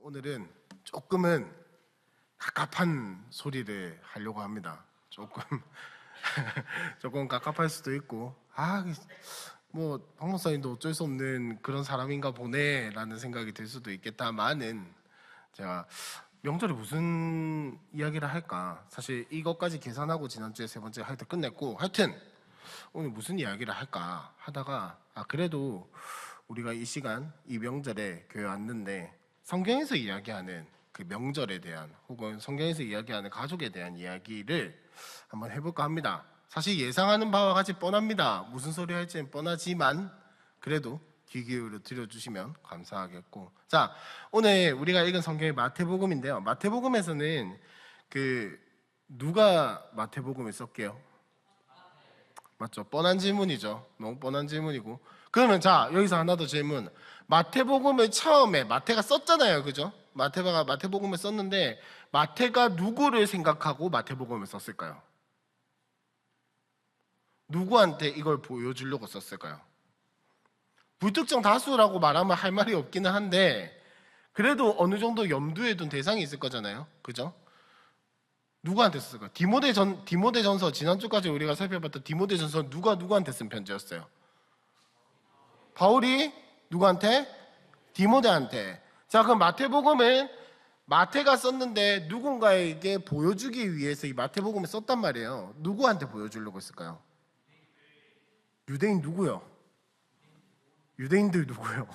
오늘은 조금은 갑갑한 소리를 하려고 합니다. 조금 갑갑할 수도 있고, 뭐 황 목사님도 어쩔 수 없는 그런 사람인가 보네라는 생각이 들 수도 있겠다마는, 제가 명절에 무슨 이야기를 할까, 사실 이것까지 계산하고 지난주에 세 번째 할 때 끝냈고, 하여튼 오늘 무슨 이야기를 할까 하다가 그래도 우리가 이 시간 이 명절에 교회 왔는데 성경에서 이야기하는 그 명절에 대한, 혹은 성경에서 이야기하는 가족에 대한 이야기를 한번 해볼까 합니다. 사실 예상하는 바와 같이 뻔합니다. 무슨 소리 할지는 뻔하지만 그래도 귀 기울여 들어주시면 감사하겠고, 자, 오늘 우리가 읽은 성경이 마태복음인데요. 마태복음에서는 누가 마태복음을 썼게요? 맞죠? 뻔한 질문이죠. 너무 뻔한 질문이고. 그러면 자, 여기서 하나 더 질문. 마태복음을 처음에 마태가 썼잖아요, 그죠? 마태가 마태복음을 썼는데 마태가 누구를 생각하고 마태복음을 썼을까요? 누구한테 이걸 보여주려고 썼을까요? 불특정 다수라고 말하면 할 말이 없기는 한데, 그래도 어느 정도 염두에 둔 대상이 있을 거잖아요, 그죠? 누구한테 썼을까요? 디모데전서, 지난주까지 우리가 살펴봤던 디모데전서 누가 누구한테 쓴 편지였어요? 바울이 누구한테? 디모데한테. 자, 그럼 마태복음은 마태가 썼는데 누군가에게 보여주기 위해서 이 마태복음을 썼단 말이에요. 누구한테 보여주려고 했을까요? 유대인 누구요? 유대인들 누구요?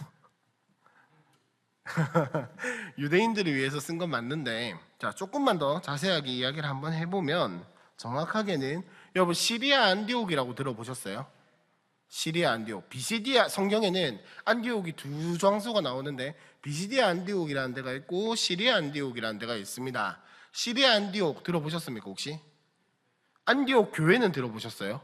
유대인들을 위해서 쓴 건 맞는데, 자, 조금만 더 자세하게 이야기를 한번 해보면 정확하게는, 여러분 시리아 안디옥이라고 들어보셨어요? 시리아 안디옥, 비시디아, 성경에는 안디옥이 두 장소가 나오는데 비시디아 안디옥이라는 데가 있고 시리아 안디옥이라는 데가 있습니다. 시리아 안디옥 들어보셨습니까 혹시? 안디옥 교회는 들어보셨어요?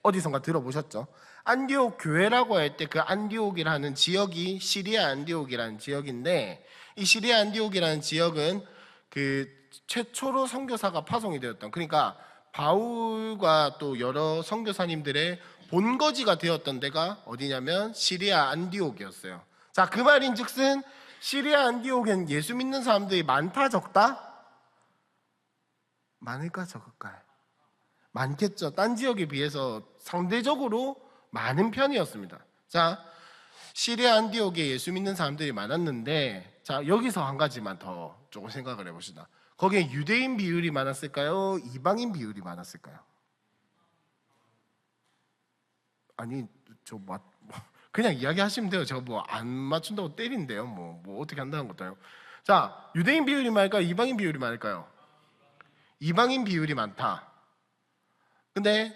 어디선가 들어보셨죠? 안디옥 교회라고 할 때 그 안디옥이라는 지역이 시리아 안디옥이라는 지역인데, 이 시리아 안디옥이라는 지역은 그 최초로 선교사가 파송이 되었던, 그러니까 바울과 또 여러 선교사님들의 본거지가 되었던 데가 어디냐면 시리아 안디옥이었어요. 자, 그 말인즉슨 시리아 안디옥엔 예수 믿는 사람들이 많다 적다? 많을까 적을까요? 많겠죠. 딴 지역에 비해서 상대적으로 많은 편이었습니다. 자, 시리아 안디옥에 예수 믿는 사람들이 많았는데, 자, 여기서 한 가지만 더 조금 생각을 해봅시다. 거기에 유대인 비율이 많았을까요? 이방인 비율이 많았을까요? 아니, 그냥 이야기하시면 돼요. 제가 뭐 안 맞춘다고 때린대요. 뭐 어떻게 한다는 것도 아니고. 자, 유대인 비율이 많을까요? 이방인 비율이 많을까요? 이방인 비율이 많다. 근데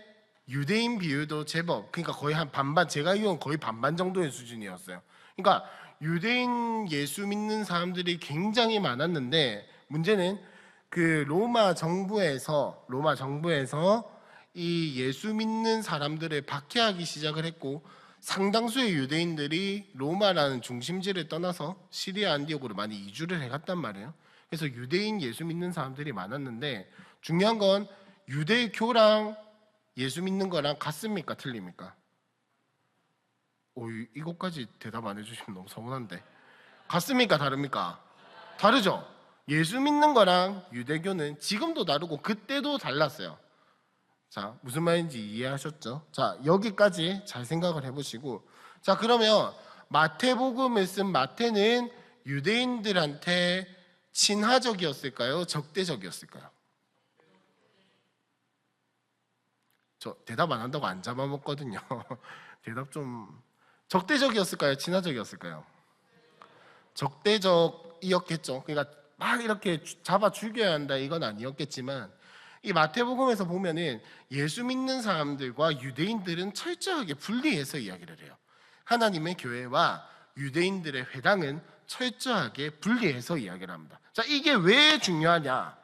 유대인 비율도 제법, 그러니까 거의 한 반반, 제가 이건 거의 반반 정도의 수준이었어요. 그러니까 유대인 예수 믿는 사람들이 굉장히 많았는데, 문제는 그 로마 정부에서 이 예수 믿는 사람들을 박해하기 시작을 했고, 상당수의 유대인들이 로마라는 중심지를 떠나서 시리아 안디옥으로 많이 이주를 해갔단 말이에요. 그래서 유대인 예수 믿는 사람들이 많았는데, 중요한 건 유대교랑 예수 믿는 거랑 같습니까? 틀립니까? 이것까지 대답 안 해주시면 너무 서운한데. 같습니까? 다릅니까? 다르죠? 예수 믿는 거랑 유대교는 지금도 다르고 그때도 달랐어요. 자, 무슨 말인지 이해하셨죠? 자, 여기까지 잘 생각을 해보시고, 자, 그러면 마태복음을 쓴 마태는 유대인들한테 친화적이었을까요? 적대적이었을까요? 저 대답 안 한다고 안 잡아먹거든요. 대답 좀. 적대적이었을까요? 친화적이었을까요? 적대적이었겠죠. 그러니까 막 이렇게 잡아 죽여야 한다 이건 아니었겠지만, 이 마태복음에서 보면은 예수 믿는 사람들과 유대인들은 철저하게 분리해서 이야기를 해요. 하나님의 교회와 유대인들의 회당은 철저하게 분리해서 이야기를 합니다. 자, 이게 왜 중요하냐?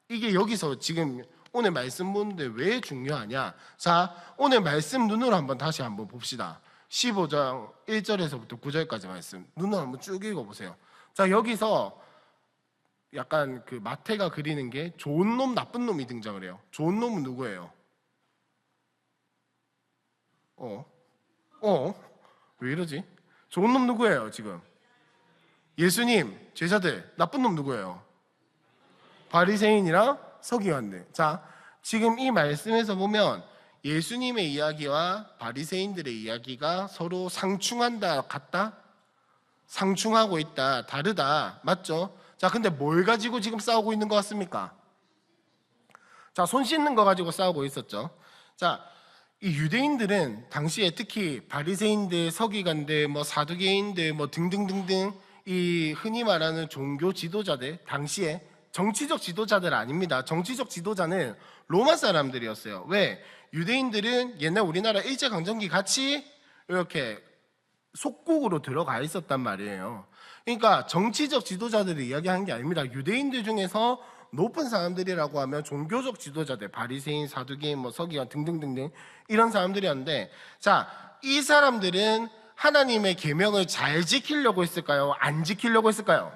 이게 여기서 지금 오늘 말씀 보는데 왜 중요하냐? 자, 오늘 말씀 눈으로 다시 한번 봅시다. 15장 1절에서부터 9절까지 말씀 눈으로 한번 쭉 읽어보세요. 자, 여기서 약간 그 마태가 그리는 게 좋은 놈, 나쁜 놈이 등장을 해요. 좋은 놈은 누구예요? 왜 이러지? 좋은 놈 누구예요, 지금? 예수님 제자들 나쁜 놈 누구예요? 바리새인이랑 서기관들. 자, 지금 이 말씀에서 보면 예수님의 이야기와 바리새인들의 이야기가 서로 상충한다, 같다? 상충하고 있다, 다르다, 맞죠? 자, 근데 뭘 가지고 지금 싸우고 있는 것 같습니까? 자, 손 씻는 거 가지고 싸우고 있었죠. 자, 이 유대인들은 당시에 특히 바리새인들, 서기관들, 뭐 사두개인들, 뭐 등등등등 이 흔히 말하는 종교 지도자들, 당시에 정치적 지도자들 아닙니다. 정치적 지도자는 로마 사람들이었어요. 왜? 유대인들은 옛날 우리나라 일제강점기 같이 이렇게 속국으로 들어가 있었단 말이에요. 그러니까 정치적 지도자들을 이야기하는 게 아닙니다. 유대인들 중에서 높은 사람들이라고 하면 종교적 지도자들, 바리새인, 사두개인, 뭐 서기관 등등등등 이런 사람들이었는데, 자, 이 사람들은 하나님의 계명을 잘 지키려고 했을까요? 안 지키려고 했을까요?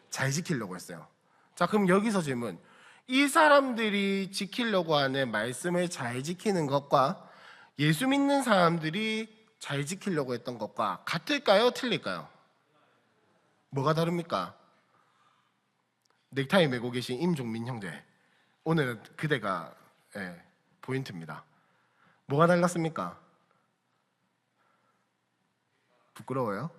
잘 지키려고 했어요. 자, 그럼 여기서 질문. 이 사람들이 지키려고 하는 말씀을 잘 지키는 것과 예수 믿는 사람들이 잘 지키려고 했던 것과 같을까요? 틀릴까요? 뭐가 다릅니까? 넥타이 메고 계신 임종민 형제, 오늘은 그대가 포인트입니다. 뭐가 달랐습니까? 부끄러워요?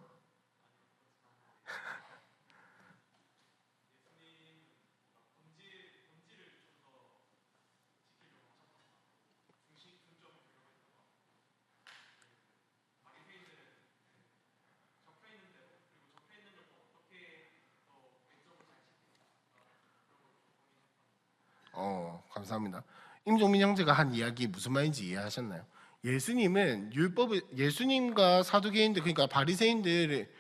감사합니다. 임종민 형제가 한 이야기 무슨 말인지 이해하셨나요? 예수님은 예수님과 사두개인들, 그러니까 바리새인들을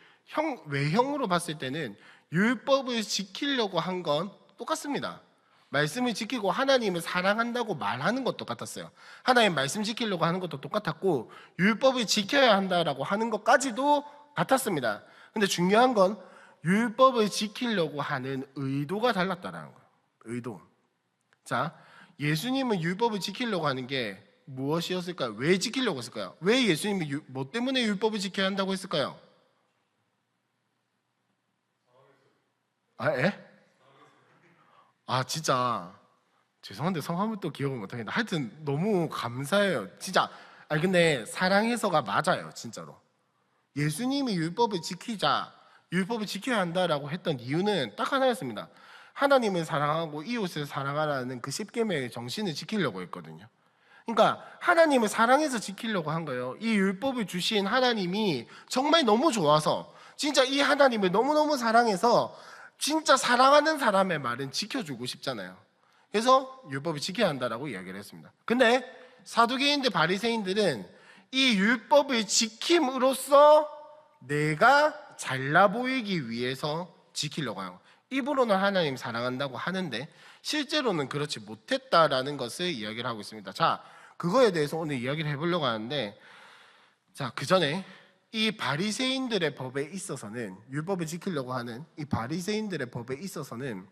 외형으로 봤을 때는 율법을 지키려고 한 건 똑같습니다. 말씀을 지키고 하나님을 사랑한다고 말하는 것도 똑같았어요. 하나님 말씀 지키려고 하는 것도 똑같았고 율법을 지켜야 한다라고 하는 것까지도 같았습니다. 근데 중요한 건 율법을 지키려고 하는 의도가 달랐다는 거예요. 의도. 자, 예수님은 율법을 지키려고 하는 게 무엇이었을까요? 왜 지키려고 했을까요? 왜 예수님이 뭐 때문에 율법을 지켜야 한다고 했을까요? 예? 진짜 죄송한데 성함을 또 기억을 못하겠네. 하여튼 너무 감사해요. 진짜. 근데 사랑해서가 맞아요, 진짜로. 예수님이 율법을 지켜야 한다라고 했던 이유는 딱 하나였습니다. 하나님을 사랑하고 이웃을 사랑하라는 그 십계명의 정신을 지키려고 했거든요. 그러니까 하나님을 사랑해서 지키려고 한 거예요. 이 율법을 주신 하나님이 정말 너무 좋아서, 진짜 이 하나님을 너무너무 사랑해서 진짜 사랑하는 사람의 말은 지켜주고 싶잖아요. 그래서 율법을 지켜야 한다라고 이야기를 했습니다. 근데 사두개인들, 바리새인들은 이 율법을 지킴으로써 내가 잘나 보이기 위해서 지키려고 하는 거예요. 입으로는 하나님 사랑한다고 하는데 실제로는 그렇지 못했다라는 것을 이야기를 하고 있습니다. 자, 그거에 대해서 오늘 이야기를 해보려고 하는데, 자, 그 전에 이 바리새인들의 법에 있어서는, 율법을 지키려고 하는 이 바리새인들의 법에 있어서는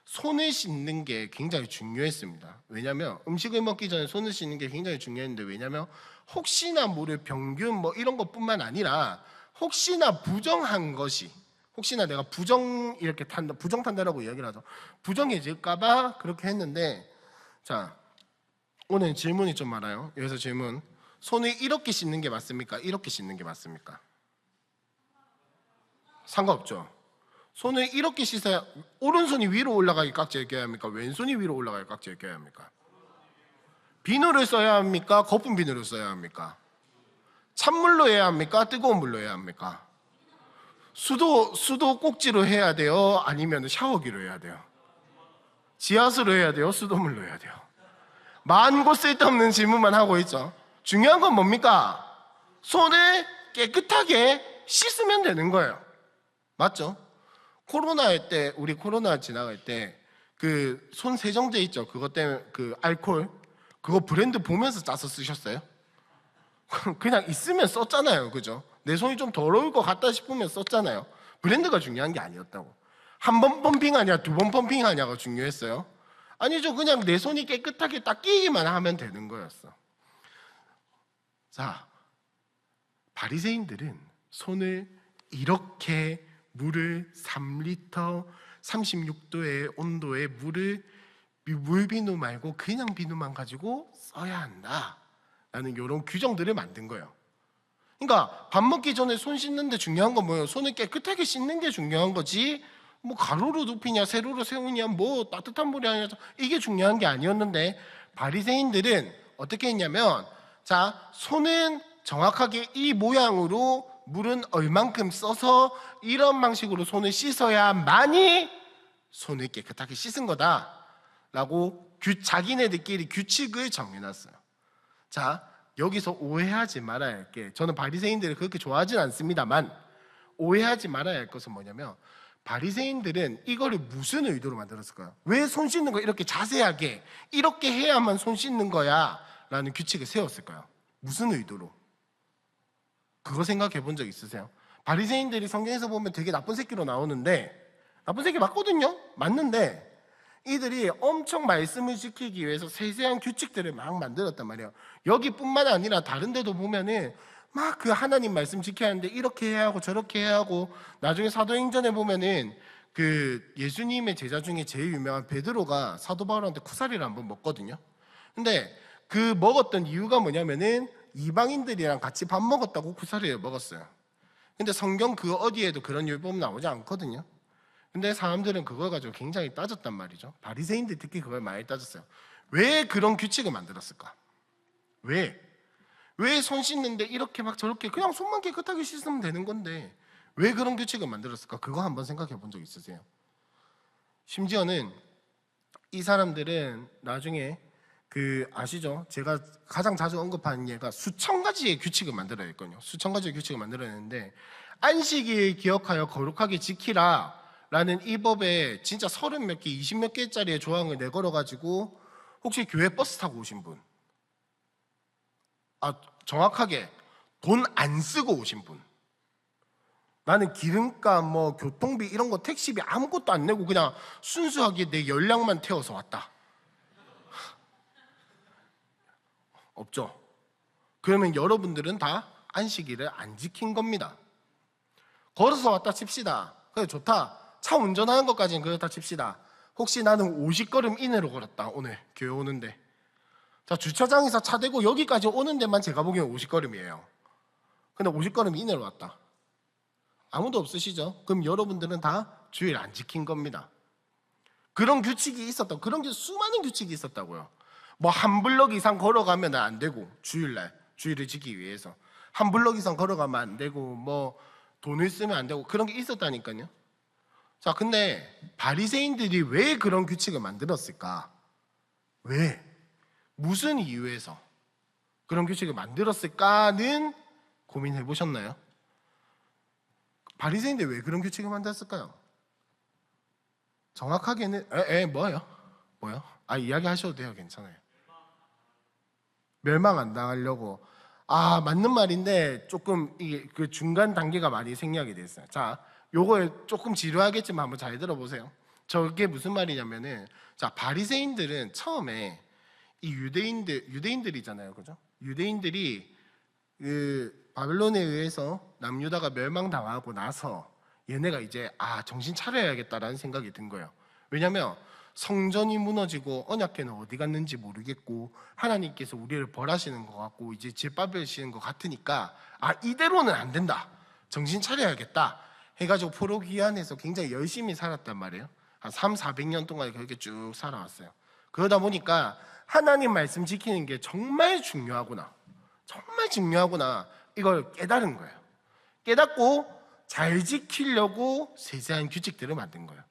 손을 씻는 게 굉장히 중요했습니다. 왜냐하면 음식을 먹기 전에 손을 씻는 게 굉장히 중요했는데, 왜냐하면 혹시나 모를 병균 뭐 이런 것뿐만 아니라 혹시나 부정한 것이, 혹시나 내가 부정 탄다라고 이야기를 하죠. 부정해질까봐 그렇게 했는데, 자, 오늘 질문이 좀 많아요. 여기서 질문. 손을 이렇게 씻는 게 맞습니까? 이렇게 씻는 게 맞습니까? 상관없죠. 손을 이렇게 씻어야, 오른손이 위로 올라가게 깍지를 껴야 합니까? 왼손이 위로 올라가게 깍지를 껴야 합니까? 비누를 써야 합니까? 거품 비누를 써야 합니까? 찬물로 해야 합니까? 뜨거운 물로 해야 합니까? 수도 꼭지로 해야 돼요? 아니면 샤워기로 해야 돼요? 지하수로 해야 돼요? 수돗물로 해야 돼요? 만고 쓸데없는 질문만 하고 있죠. 중요한 건 뭡니까? 손을 깨끗하게 씻으면 되는 거예요. 맞죠? 우리 코로나 지나갈 때 그 손 세정제 있죠? 그것 때문에 그 알코올, 그거 브랜드 보면서 짜서 쓰셨어요? 그냥 있으면 썼잖아요. 그죠? 내 손이 좀 더러울 것 같다 싶으면 썼잖아요. 브랜드가 중요한 게 아니었다고. 한 번 펌핑하냐, 두 번 펌핑하냐가 중요했어요? 아니죠. 그냥 내 손이 깨끗하게 닦이기만 하면 되는 거였어. 자, 바리새인들은 손을 이렇게 물을 3리터 36도의 온도의 물을 물비누 말고 그냥 비누만 가지고 써야 한다라는 이런 규정들을 만든 거예요. 그러니까 밥 먹기 전에 손 씻는데 중요한 건 뭐예요? 손을 깨끗하게 씻는 게 중요한 거지, 뭐 가루로 눕히냐 세로로 세우냐 뭐 따뜻한 물이 아니냐 이게 중요한 게 아니었는데, 바리새인들은 어떻게 했냐면, 자, 손은 정확하게 이 모양으로 물은 얼만큼 써서 이런 방식으로 손을 씻어야만이 손을 깨끗하게 씻은 거다라고 자기네들끼리 규칙을 정해놨어요. 자, 여기서 오해하지 말아야 할 게, 저는 바리새인들을 그렇게 좋아하진 않습니다만 오해하지 말아야 할 것은 뭐냐면, 바리새인들은 이거를 무슨 의도로 만들었을까요? 왜 손 씻는 거 이렇게 자세하게 이렇게 해야만 손 씻는 거야 라는 규칙을 세웠을까요? 무슨 의도로? 그거 생각해 본 적 있으세요? 바리새인들이 성경에서 보면 되게 나쁜 새끼로 나오는데, 나쁜 새끼 맞거든요? 맞는데 이들이 엄청 말씀을 지키기 위해서 세세한 규칙들을 막 만들었단 말이에요. 여기뿐만 아니라 다른 데도 보면은 막 그 하나님 말씀 지켜야 하는데 이렇게 해야 하고 저렇게 해야 하고, 나중에 사도행전에 보면은 그 예수님의 제자 중에 제일 유명한 베드로가 사도 바울한테 쿠사리를 한번 먹거든요. 근데 그 먹었던 이유가 뭐냐면은 이방인들이랑 같이 밥 먹었다고 쿠사리를 먹었어요. 근데 성경 그 어디에도 그런 율법 나오지 않거든요. 근데 사람들은 그걸 가지고 굉장히 따졌단 말이죠. 바리새인들 특히 그걸 많이 따졌어요. 왜 그런 규칙을 만들었을까? 왜 손 씻는데 이렇게 막 저렇게 그냥 손만 깨끗하게 씻으면 되는 건데 왜 그런 규칙을 만들었을까? 그거 한번 생각해 본 적 있으세요? 심지어는 이 사람들은 나중에 그 아시죠? 제가 가장 자주 언급하는 예가 수천 가지의 규칙을 만들어야 했거든요. 수천 가지의 규칙을 만들어야 했는데, 안식일 기억하여 거룩하게 지키라 라는 이 법에 진짜 30몇 개, 20몇 개짜리의 조항을 내걸어가지고, 혹시 교회 버스 타고 오신 분? 정확하게 돈 안 쓰고 오신 분. 나는 기름값, 뭐 교통비 이런 거 택시비 아무것도 안 내고 그냥 순수하게 내 연락만 태워서 왔다. 없죠? 그러면 여러분들은 다 안식일을 안 지킨 겁니다. 걸어서 왔다 칩시다. 그래 좋다. 차 운전하는 것까지는 그렇다 칩시다. 혹시 나는 50걸음 이내로 걸었다. 오늘 교회 오는데. 자, 주차장에서 차 대고 여기까지 오는 데만 제가 보기엔 50걸음이에요. 근데 50걸음 이내로 왔다. 아무도 없으시죠? 그럼 여러분들은 다 주일 안 지킨 겁니다. 그런 규칙이 있었다고. 그런 게 수많은 규칙이 있었다고요. 뭐 한 블럭 이상 걸어가면 안 되고, 주일날 주일을 지키기 위해서 한 블럭 이상 걸어가면 안 되고, 뭐 돈을 쓰면 안 되고, 그런 게 있었다니까요. 자, 근데 바리새인들이 왜 그런 규칙을 만들었을까? 왜? 무슨 이유에서 그런 규칙을 만들었을까는 고민해 보셨나요? 바리새인들이 왜 그런 규칙을 만들었을까요? 정확하게는 뭐요? 이야기하셔도 돼요. 괜찮아요. 멸망 안 당하려고. 맞는 말인데 조금 이게 그 중간 단계가 많이 생략이 됐어요. 자, 요걸 조금 지루하겠지만 한번 잘 들어보세요. 저게 무슨 말이냐면은, 자, 바리새인들은 처음에 이 유대인들이잖아요, 그죠? 유대인들이 그 바벨론에 의해서 남유다가 멸망당하고 나서 얘네가 이제 정신 차려야겠다라는 생각이 든 거예요. 왜냐하면 성전이 무너지고 언약궤는 어디 갔는지 모르겠고 하나님께서 우리를 벌하시는 것 같고 이제 짓밟으시는 것 같으니까 이대로는 안 된다, 정신 차려야겠다 해가지고 포로기한에서 굉장히 열심히 살았단 말이에요. 한 300~400년 동안 그렇게 쭉 살아왔어요. 그러다 보니까 하나님 말씀 지키는 게 정말 중요하구나, 정말 중요하구나, 이걸 깨달은 거예요. 깨닫고 잘 지키려고 세세한 규칙들을 만든 거예요.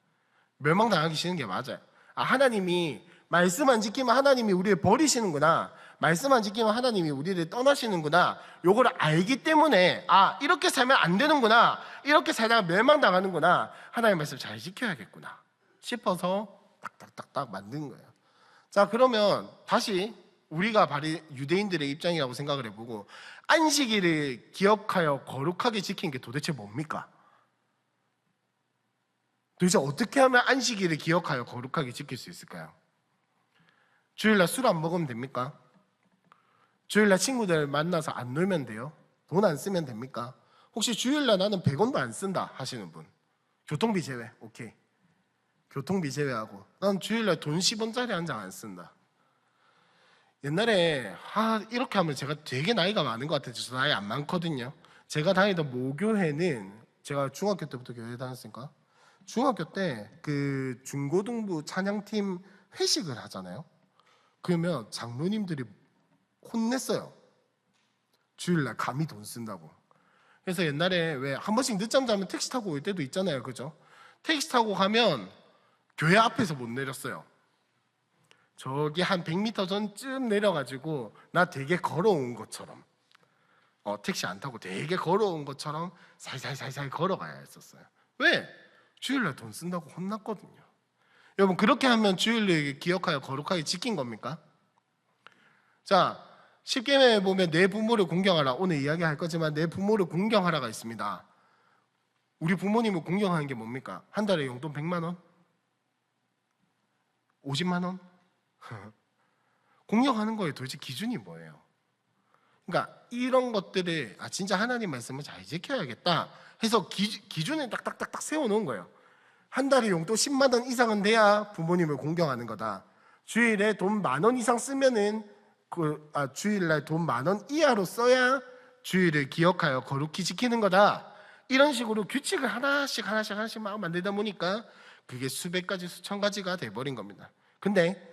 멸망당하기 싫은 게 맞아요. 하나님이 말씀 안 지키면 하나님이 우리를 버리시는구나, 말씀 안 지키면 하나님이 우리를 떠나시는구나, 요걸 알기 때문에 이렇게 살면 안 되는구나, 이렇게 살다가 멸망당하는구나, 하나님의 말씀 잘 지켜야겠구나 싶어서 딱딱딱딱 만든 거예요. 자, 그러면 다시 우리가 유대인들의 입장이라고 생각을 해보고, 안식일을 기억하여 거룩하게 지킨 게 도대체 뭡니까? 도대체 어떻게 하면 안식일을 기억하여 거룩하게 지킬 수 있을까요? 주일날 술 안 먹으면 됩니까? 주일날 친구들 만나서 안 놀면 돼요? 돈 안 쓰면 됩니까? 혹시 주일날 나는 100원도 안 쓴다 하시는 분, 교통비 제외. 오케이. 교통비 제외하고 난 주일날 돈 10원짜리 한 장 안 쓴다. 옛날에 이렇게 하면 제가 되게 나이가 많은 것 같아요. 저 나이 안 많거든요. 제가 다니던 모교회는 제가 중학교 때부터 교회 다녔으니까 중학교 때 그 중고등부 찬양팀 회식을 하잖아요. 그러면 장로님들이 혼냈어요. 주일날 감히 돈 쓴다고. 그래서 옛날에 왜 한 번씩 늦잠 자면 택시 타고 올 때도 있잖아요. 그죠? 택시 타고 가면 교회 앞에서 못 내렸어요. 저기 한 100m 전쯤 내려가지고 나 되게 걸어온 것처럼 택시 안 타고 되게 걸어온 것처럼 살살살살 걸어가야 했었어요. 왜? 주일날 돈 쓴다고 혼났거든요. 여러분 그렇게 하면 주일을 기억하여 거룩하게 지킨 겁니까? 자, 10계명에 보면 내 부모를 공경하라. 오늘 이야기할 거지만 내 부모를 공경하라가 있습니다. 우리 부모님을 공경하는 게 뭡니까? 한 달에 용돈 100만 원? 50만 원? 공경하는 거에 도대체 기준이 뭐예요? 그러니까 이런 것들을 진짜 하나님 말씀을 잘 지켜야겠다 해서 기준을 딱딱딱딱 세워놓은 거예요. 한 달에 용돈 10만 원 이상은 돼야 부모님을 공경하는 거다. 주일에 돈 10,000원 이상 쓰면은 주일날 돈 10,000원 이하로 써야 주일을 기억하여 거룩히 지키는 거다. 이런 식으로 규칙을 하나씩 막 만들다 보니까 그게 수백 가지 수천 가지가 돼버린 겁니다. 근데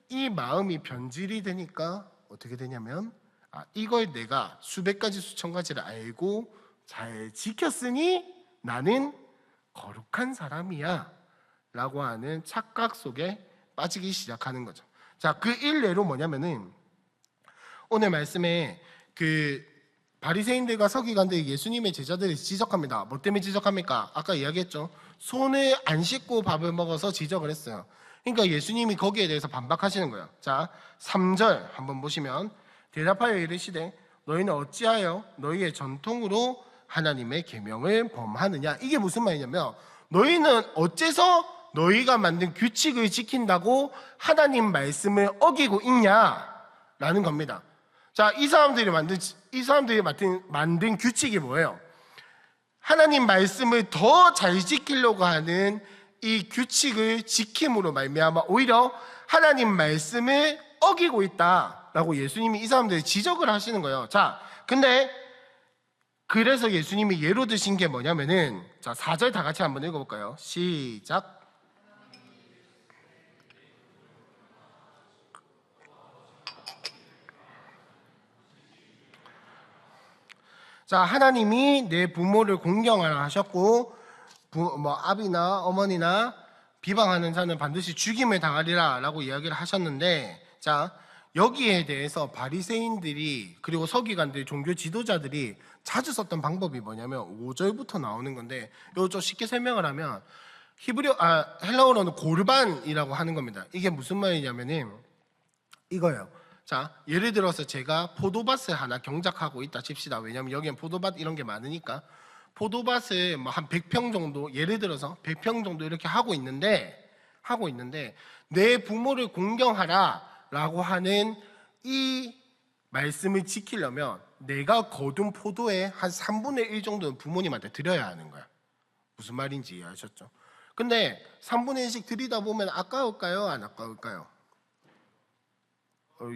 이 마음이 변질이 되니까 어떻게 되냐면 이걸 내가 수백 가지 수천 가지를 알고 잘 지켰으니 나는 거룩한 사람이야 라고 하는 착각 속에 빠지기 시작하는 거죠. 자, 그 일례로 뭐냐면은 오늘 말씀에 그 바리새인들과 서기관들이 예수님의 제자들을 지적합니다. 뭐 때문에 지적합니까? 아까 이야기했죠. 손을 안 씻고 밥을 먹어서 지적을 했어요. 그러니까 예수님이 거기에 대해서 반박하시는 거예요. 자, 3절 한번 보시면 대답하여 이르시되 너희는 어찌하여 너희의 전통으로 하나님의 계명을 범하느냐. 이게 무슨 말이냐면 너희는 어째서 너희가 만든 규칙을 지킨다고 하나님 말씀을 어기고 있냐라는 겁니다. 자, 이 사람들이 만든 규칙이 뭐예요? 하나님 말씀을 더 잘 지키려고 하는 이 규칙을 지킴으로 말미암아 오히려 하나님 말씀을 어기고 있다라고 예수님이 이 사람들을 지적을 하시는 거예요. 자, 근데 그래서 예수님이 예로 드신 게 뭐냐면은 자, 4절 다 같이 한번 읽어볼까요? 시작. 자, 하나님이 내 부모를 공경하라 하셨고 아비나 어머니나 비방하는 자는 반드시 죽임을 당하리라 라고 이야기를 하셨는데, 자, 여기에 대해서 바리새인들이 그리고 서기관들 종교 지도자들이 자주 썼던 방법이 뭐냐면 5절부터 나오는 건데 이거 좀 쉽게 설명을 하면 헬라어로는 고르반이라고 하는 겁니다. 이게 무슨 말이냐면은 이거예요. 자, 예를 들어서 제가 포도밭을 하나 경작하고 있다 칩시다. 왜냐면 여기엔 포도밭 이런 게 많으니까 포도밭을 뭐 한 100평 정도, 예를 들어서 100평 정도 이렇게 하고 있는데 내 부모를 공경하라 라고 하는 이 말씀을 지키려면 내가 거둔 포도의 한 3분의 1 정도는 부모님한테 드려야 하는 거야. 무슨 말인지 이해하셨죠? 근데 3분의 1씩 드리다 보면 아까울까요? 안 아까울까요?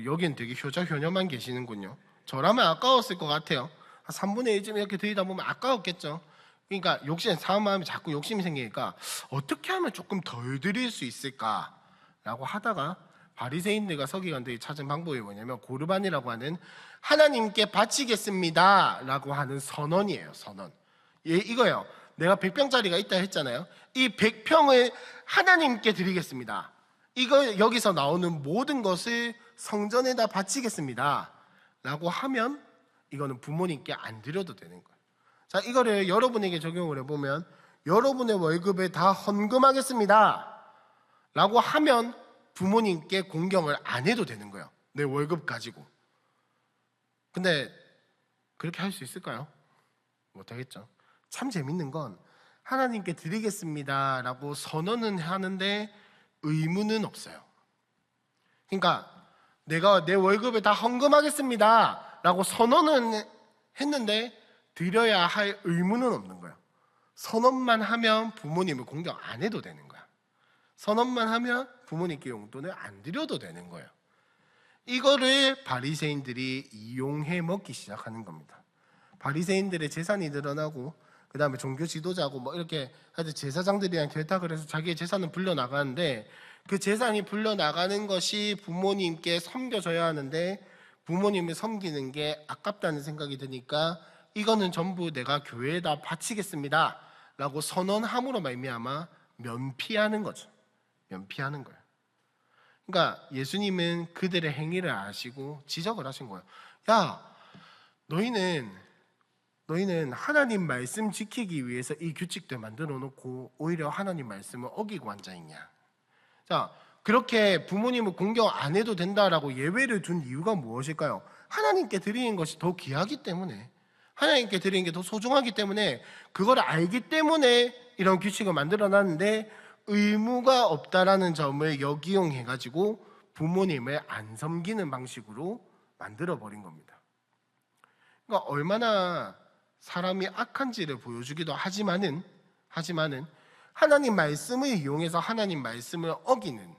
여긴 되게 효자효녀만 계시는군요. 저라면 아까웠을 것 같아요. 한 3분의 1쯤 이렇게 드리다 보면 아까웠겠죠. 그러니까 사람 마음이 자꾸 욕심이 생기니까 어떻게 하면 조금 덜 드릴 수 있을까라고 하다가 바리새인들과 서기관들이 찾은 방법이 뭐냐면 고르반이라고 하는 하나님께 바치겠습니다 라고 하는 선언이에요. 선언. 이거예요. 내가 100평짜리가 있다 했잖아요. 이 100평을 하나님께 드리겠습니다. 이거 여기서 나오는 모든 것을 성전에다 바치겠습니다 라고 하면 이거는 부모님께 안 드려도 되는 거예요. 자, 이거를 여러분에게 적용을 해보면 여러분의 월급을 다 헌금하겠습니다 라고 하면 부모님께 공경을 안 해도 되는 거예요. 내 월급 가지고. 근데 그렇게 할 수 있을까요? 못하겠죠. 참 재밌는 건 하나님께 드리겠습니다 라고 선언은 하는데 의무는 없어요. 그러니까 내가 내 월급을 다 헌금하겠습니다 라고 선언은 했는데 드려야 할 의무는 없는 거예요. 선언만 하면 부모님을 공경 안 해도 되는 거야. 선언만 하면 부모님께 용돈을 안 드려도 되는 거예요. 이거를 바리새인들이 이용해 먹기 시작하는 겁니다. 바리새인들의 재산이 늘어나고 그 다음에 종교 지도자고 뭐 이렇게 하여튼 제사장들이랑 결탁을 해서 자기의 재산을 불려나가는데, 그 재산이 불려나가는 것이 부모님께 섬겨져야 하는데 부모님을 섬기는 게 아깝다는 생각이 드니까 이거는 전부 내가 교회에다 바치겠습니다 라고 선언함으로 말미암아 면피하는 거죠. 면피하는 거예요. 그러니까 예수님은 그들의 행위를 아시고 지적을 하신 거예요. 야, 너희는 하나님 말씀 지키기 위해서 이 규칙들 만들어 놓고 오히려 하나님 말씀을 어기고 앉아있냐. 자, 그렇게 부모님을 공경 안 해도 된다라고 예외를 둔 이유가 무엇일까요? 하나님께 드리는 것이 더 귀하기 때문에, 하나님께 드리는 게 더 소중하기 때문에, 그걸 알기 때문에 이런 규칙을 만들어 놨는데 의무가 없다라는 점을 역이용해가지고 부모님을 안 섬기는 방식으로 만들어 버린 겁니다. 그러니까 얼마나 사람이 악한지를 보여주기도 하지만은 하나님 말씀을 이용해서 하나님 말씀을 어기는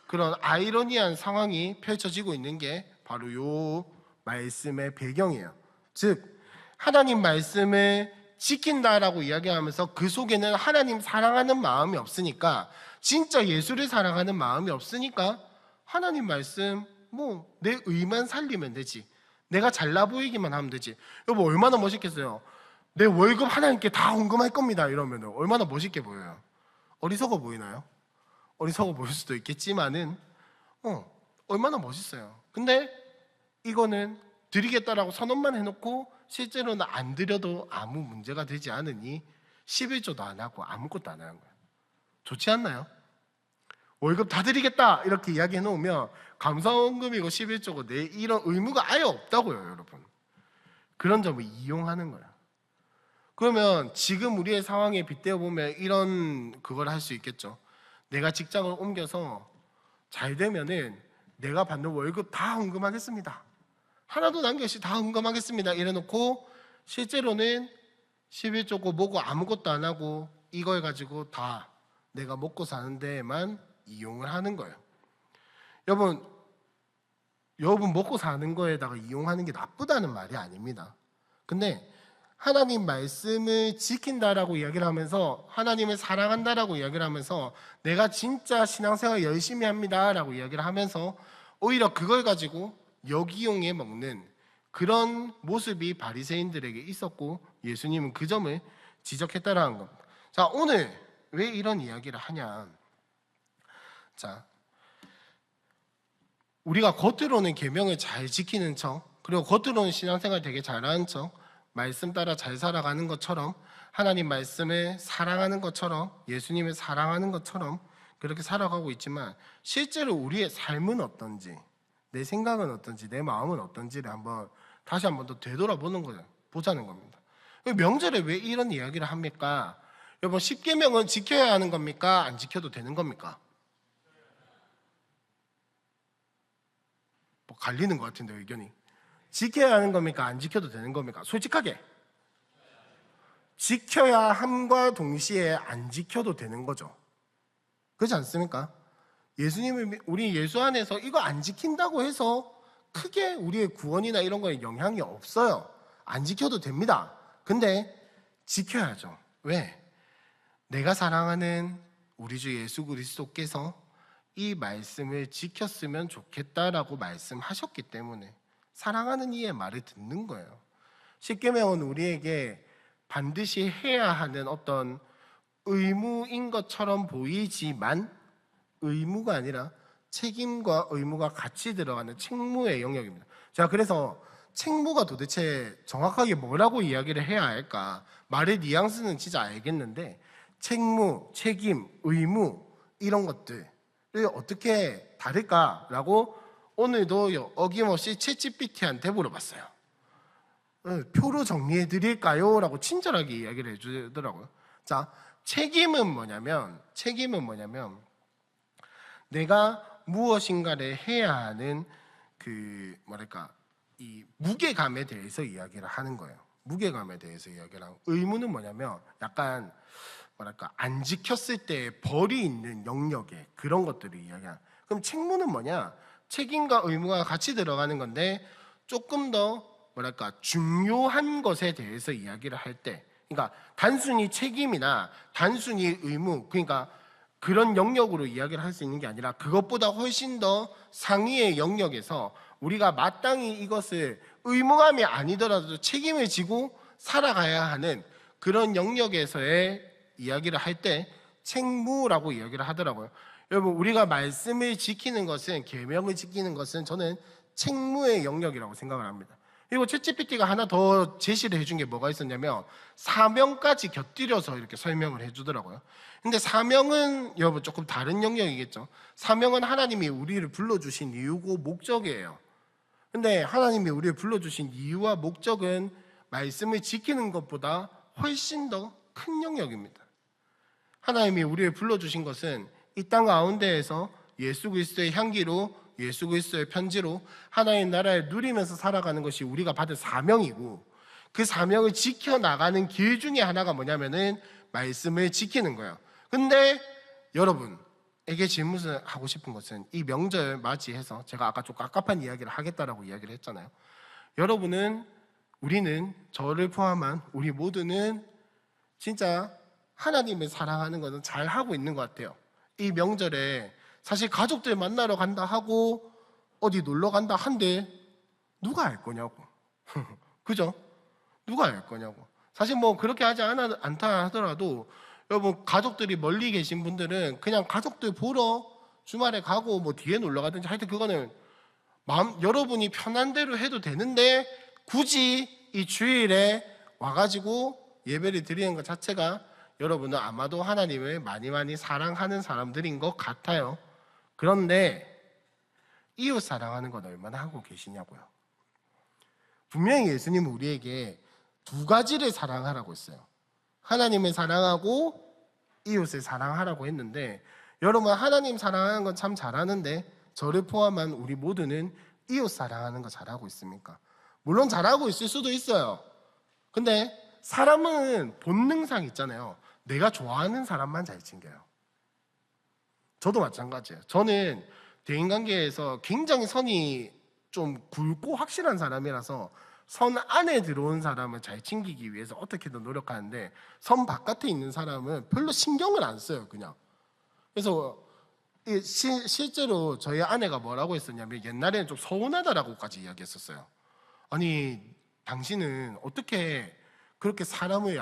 그런 아이러니한 상황이 펼쳐지고 있는 게 바로 요 말씀의 배경이에요. 즉 하나님 말씀을 지킨다라고 이야기하면서 그 속에는 하나님 사랑하는 마음이 없으니까, 진짜 예수를 사랑하는 마음이 없으니까 하나님 말씀 뭐 내 의만 살리면 되지, 내가 잘나 보이기만 하면 되지. 여보 얼마나 멋있겠어요. 내 월급 하나님께 다 헌금할 겁니다 이러면 얼마나 멋있게 보여요. 어리석어 보이나요? 어리석어 보일 수도 있겠지만은 얼마나 멋있어요. 근데 이거는 드리겠다라고 선언만 해놓고 실제로는 안 드려도 아무 문제가 되지 않으니 11조도 안 하고 아무것도 안 하는 거예요. 좋지 않나요? 월급 다 드리겠다 이렇게 이야기해 놓으면 감사원금이고 11조고 내 이런 의무가 아예 없다고요, 여러분. 그런 점을 이용하는 거예요. 그러면 지금 우리의 상황에 빗대어 보면 이런 그걸 할 수 있겠죠. 내가 직장을 옮겨서 잘 되면은 내가 받는 월급 다 헌금하겠습니다, 하나도 남김없이 다 헌금하겠습니다 이래놓고 실제로는 11조고 뭐고 아무것도 안 하고 이걸 가지고 다 내가 먹고 사는 데에만 이용을 하는 거예요. 여러분 먹고 사는 거에다가 이용하는 게 나쁘다는 말이 아닙니다. 근데 하나님 말씀을 지킨다라고 이야기를 하면서, 하나님을 사랑한다라고 이야기를 하면서, 내가 진짜 신앙생활 열심히 합니다라고 이야기를 하면서 오히려 그걸 가지고 역이용해 먹는 그런 모습이 바리새인들에게 있었고 예수님은 그 점을 지적했다라는 겁니다. 자, 오늘 왜 이런 이야기를 하냐? 자, 우리가 겉으로는 계명을 잘 지키는 척, 그리고 겉으로는 신앙생활 되게 잘하는 척, 말씀 따라 잘 살아가는 것처럼, 하나님 말씀을 사랑하는 것처럼, 예수님을 사랑하는 것처럼 그렇게 살아가고 있지만 실제로 우리의 삶은 어떤지, 내 생각은 어떤지, 내 마음은 어떤지를 다시 한번 더 되돌아보는 거예요. 보자는 겁니다. 명절에 왜 이런 이야기를 합니까? 여러분 10계명은 지켜야 하는 겁니까? 안 지켜도 되는 겁니까? 뭐 갈리는 것 같은데 의견이. 지켜야 하는 겁니까? 안 지켜도 되는 겁니까? 솔직하게 지켜야 함과 동시에 안 지켜도 되는 거죠. 그렇지 않습니까? 예수님을, 우리 예수 안에서 이거 안 지킨다고 해서 크게 우리의 구원이나 이런 거에 영향이 없어요. 안 지켜도 됩니다. 근데 지켜야죠. 왜? 내가 사랑하는 우리 주 예수 그리스도께서 이 말씀을 지켰으면 좋겠다라고 말씀하셨기 때문에 사랑하는 이의 말을 듣는 거예요. 십계명은 우리에게 반드시 해야 하는 어떤 의무인 것처럼 보이지만 의무가 아니라 책임과 의무가 같이 들어가는 책무의 영역입니다. 자, 그래서 책무가 도대체 정확하게 뭐라고 이야기를 해야 할까? 말의 뉘앙스는 진짜 알겠는데 책무, 책임, 의무 이런 것들을 어떻게 다를까라고 오늘도 어김없이 챗GPT한테 물어봤어요. 표로 정리해 드릴까요? 라고 친절하게 이야기를 해주더라고요. 자, 책임은 뭐냐면 내가 무엇인가를 해야 하는 이 무게감에 대해서 이야기를 하는 거예요. 무게감에 대해서 이야기를 하고, 의무는 뭐냐면 약간 뭐랄까 안 지켰을 때 벌이 있는 영역에 그런 것들을 이야기하는. 그럼 책무는 뭐냐? 책임과 의무가 같이 들어가는 건데 조금 더 뭐랄까 중요한 것에 대해서 이야기를 할 때, 그러니까 단순히 책임이나 단순히 의무, 그러니까 그런 영역으로 이야기를 할 수 있는 게 아니라 그것보다 훨씬 더 상위의 영역에서 우리가 마땅히 이것을 의무감이 아니더라도 책임을 지고 살아가야 하는 그런 영역에서의 이야기를 할 때 책무라고 이야기를 하더라고요. 여러분, 우리가 말씀을 지키는 것은, 계명을 지키는 것은 저는 책무의 영역이라고 생각을 합니다. 그리고 챗GPT가 하나 더 제시를 해준 게 뭐가 있었냐면 사명까지 곁들여서 이렇게 설명을 해주더라고요. 근데 사명은 여러분 조금 다른 영역이겠죠. 사명은 하나님이 우리를 불러주신 이유고 목적이에요. 근데 하나님이 우리를 불러주신 이유와 목적은 말씀을 지키는 것보다 훨씬 더 큰 영역입니다. 하나님이 우리를 불러주신 것은 이 땅 가운데에서 예수 그리스도의 향기로, 예수 그리스도의 편지로 하나님 나라를 누리면서 살아가는 것이 우리가 받은 사명이고, 그 사명을 지켜나가는 길 중에 하나가 뭐냐면은 말씀을 지키는 거예요. 근데 여러분에게 질문을 하고 싶은 것은, 이 명절 맞이해서 제가 아까 좀 깝깝한 이야기를 하겠다라고 이야기를 했잖아요. 우리는 저를 포함한 우리 모두는 진짜 하나님을 사랑하는 것은 잘 하고 있는 것 같아요. 이 명절에 사실 가족들 만나러 간다 하고 어디 놀러 간다 한데 누가 알 거냐고. 그죠? 누가 알 거냐고. 사실 뭐 그렇게 하지 않다 하더라도 여러분, 가족들이 멀리 계신 분들은 그냥 가족들 보러 주말에 가고 뭐 뒤에 놀러 가든지, 하여튼 그거는 여러분이 편한 대로 해도 되는데 굳이 이 주일에 와가지고 예배를 드리는 것 자체가 여러분은 아마도 하나님을 많이 사랑하는 사람들인 것 같아요. 그런데 이웃 사랑하는 건 얼마나 하고 계시냐고요. 분명히 예수님은 우리에게 두 가지를 사랑하라고 했어요. 하나님을 사랑하고 이웃을 사랑하라고 했는데, 여러분 하나님 사랑하는 건 참 잘하는데 저를 포함한 우리 모두는 이웃 사랑하는 거 잘하고 있습니까? 물론 잘하고 있을 수도 있어요. 근데 사람은 본능상 있잖아요. 내가 좋아하는 사람만 잘 챙겨요. 저도 마찬가지예요. 저는 대인관계에서 굉장히 선이 좀 굵고 확실한 사람이라서 선 안에 들어온 사람을 잘 챙기기 위해서 어떻게든 노력하는데, 선 바깥에 있는 사람은 별로 신경을 안 써요, 그냥. 그래서 실제로 저희 아내가 뭐라고 했었냐면, 옛날에는 좀 서운하다라고까지 이야기했었어요. 아니, 당신은 어떻게 그렇게 사람을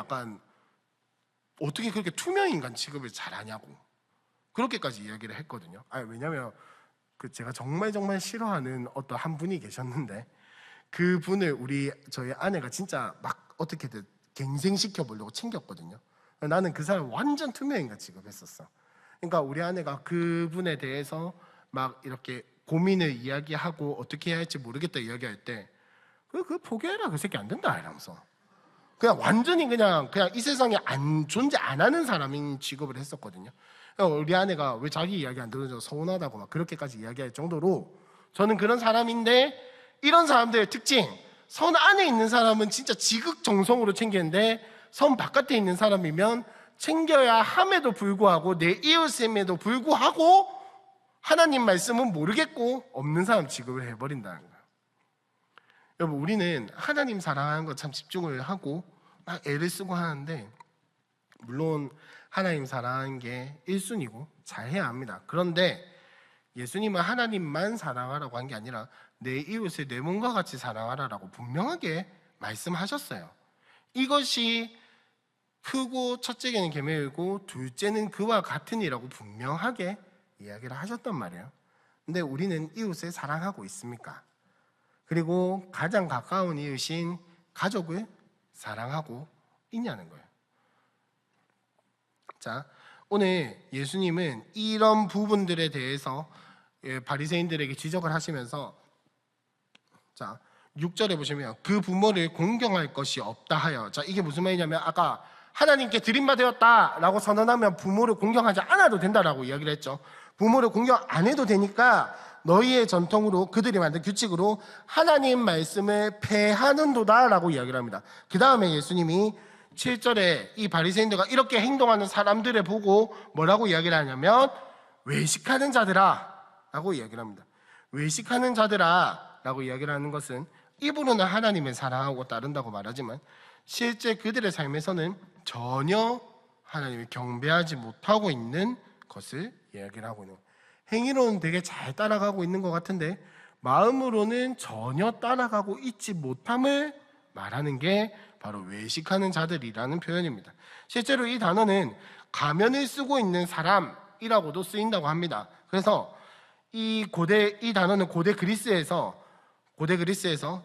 어떻게 그렇게 투명인간 취급을 잘하냐고, 그렇게까지 이야기를 했거든요. 왜냐면 제가 정말 싫어하는 어떤 한 분이 계셨는데, 그 분을 저희 아내가 진짜 막 어떻게든 갱생시켜 보려고 챙겼거든요. 나는 그 사람 완전 투명인간 취급했었어. 그러니까 우리 아내가 그분에 대해서 막 이렇게 고민을 이야기하고 어떻게 해야 할지 모르겠다 이야기할 때, 그 포기해라, 그 새끼 안 된다 이러면서 그냥 완전히 그냥 이 세상에 존재 안 하는 사람인 취급을 했었거든요. 그러니까 우리 아내가 왜 자기 이야기 안 들어줘서 서운하다고 막 그렇게까지 이야기할 정도로 저는 그런 사람인데, 이런 사람들의 특징, 선 안에 있는 사람은 진짜 지극정성으로 챙기는데 선 바깥에 있는 사람이면 챙겨야 함에도 불구하고, 내 이웃임에도 불구하고 하나님 말씀은 모르겠고 없는 사람 취급을 해버린다는 거예요. 여러분, 우리는 하나님 사랑하는 거 참 집중을 하고 막 애를 쓰고 하는데, 물론 하나님 사랑하는 게 1순위고 잘해야 합니다. 그런데 예수님은 하나님만 사랑하라고 한 게 아니라 내 이웃을 내 몸과 같이 사랑하라라고 분명하게 말씀하셨어요. 이것이 크고 첫째는 계명이고 둘째는 그와 같으니라고 분명하게 이야기를 하셨단 말이에요. 근데 우리는 이웃을 사랑하고 있습니까? 그리고 가장 가까운 이웃인 가족을 사랑하고 있냐는 거예요. 자, 오늘 예수님은 이런 부분들에 대해서 바리새인들에게 지적을 하시면서, 자, 6절에 보시면 그 부모를 공경할 것이 없다 하여. 자, 이게 무슨 말이냐면 아까 하나님께 드림받았다라고 선언하면 부모를 공경하지 않아도 된다라고 이야기를 했죠. 부모를 공경 안 해도 되니까 너희의 전통으로 그들이 만든 규칙으로 하나님 말씀을 폐하는도다라고 이야기를 합니다. 그 다음에 예수님이 7절에 이 바리새인들과 이렇게 행동하는 사람들을 보고 뭐라고 이야기를 하냐면 외식하는 자들아 라고 이야기를 합니다. 외식하는 자들아 라고 이야기를 하는 것은 입으로는 하나님을 사랑하고 따른다고 말하지만 실제 그들의 삶에서는 전혀 하나님을 경배하지 못하고 있는 것을 이야기를 하고 있는 거예요. 행위로는 되게 잘 따라가고 있는 것 같은데 마음으로는 전혀 따라가고 있지 못함을 말하는 게 바로 외식하는 자들이라는 표현입니다. 실제로 이 단어는 가면을 쓰고 있는 사람이라고도 쓰인다고 합니다. 그래서 이 단어는 고대 그리스에서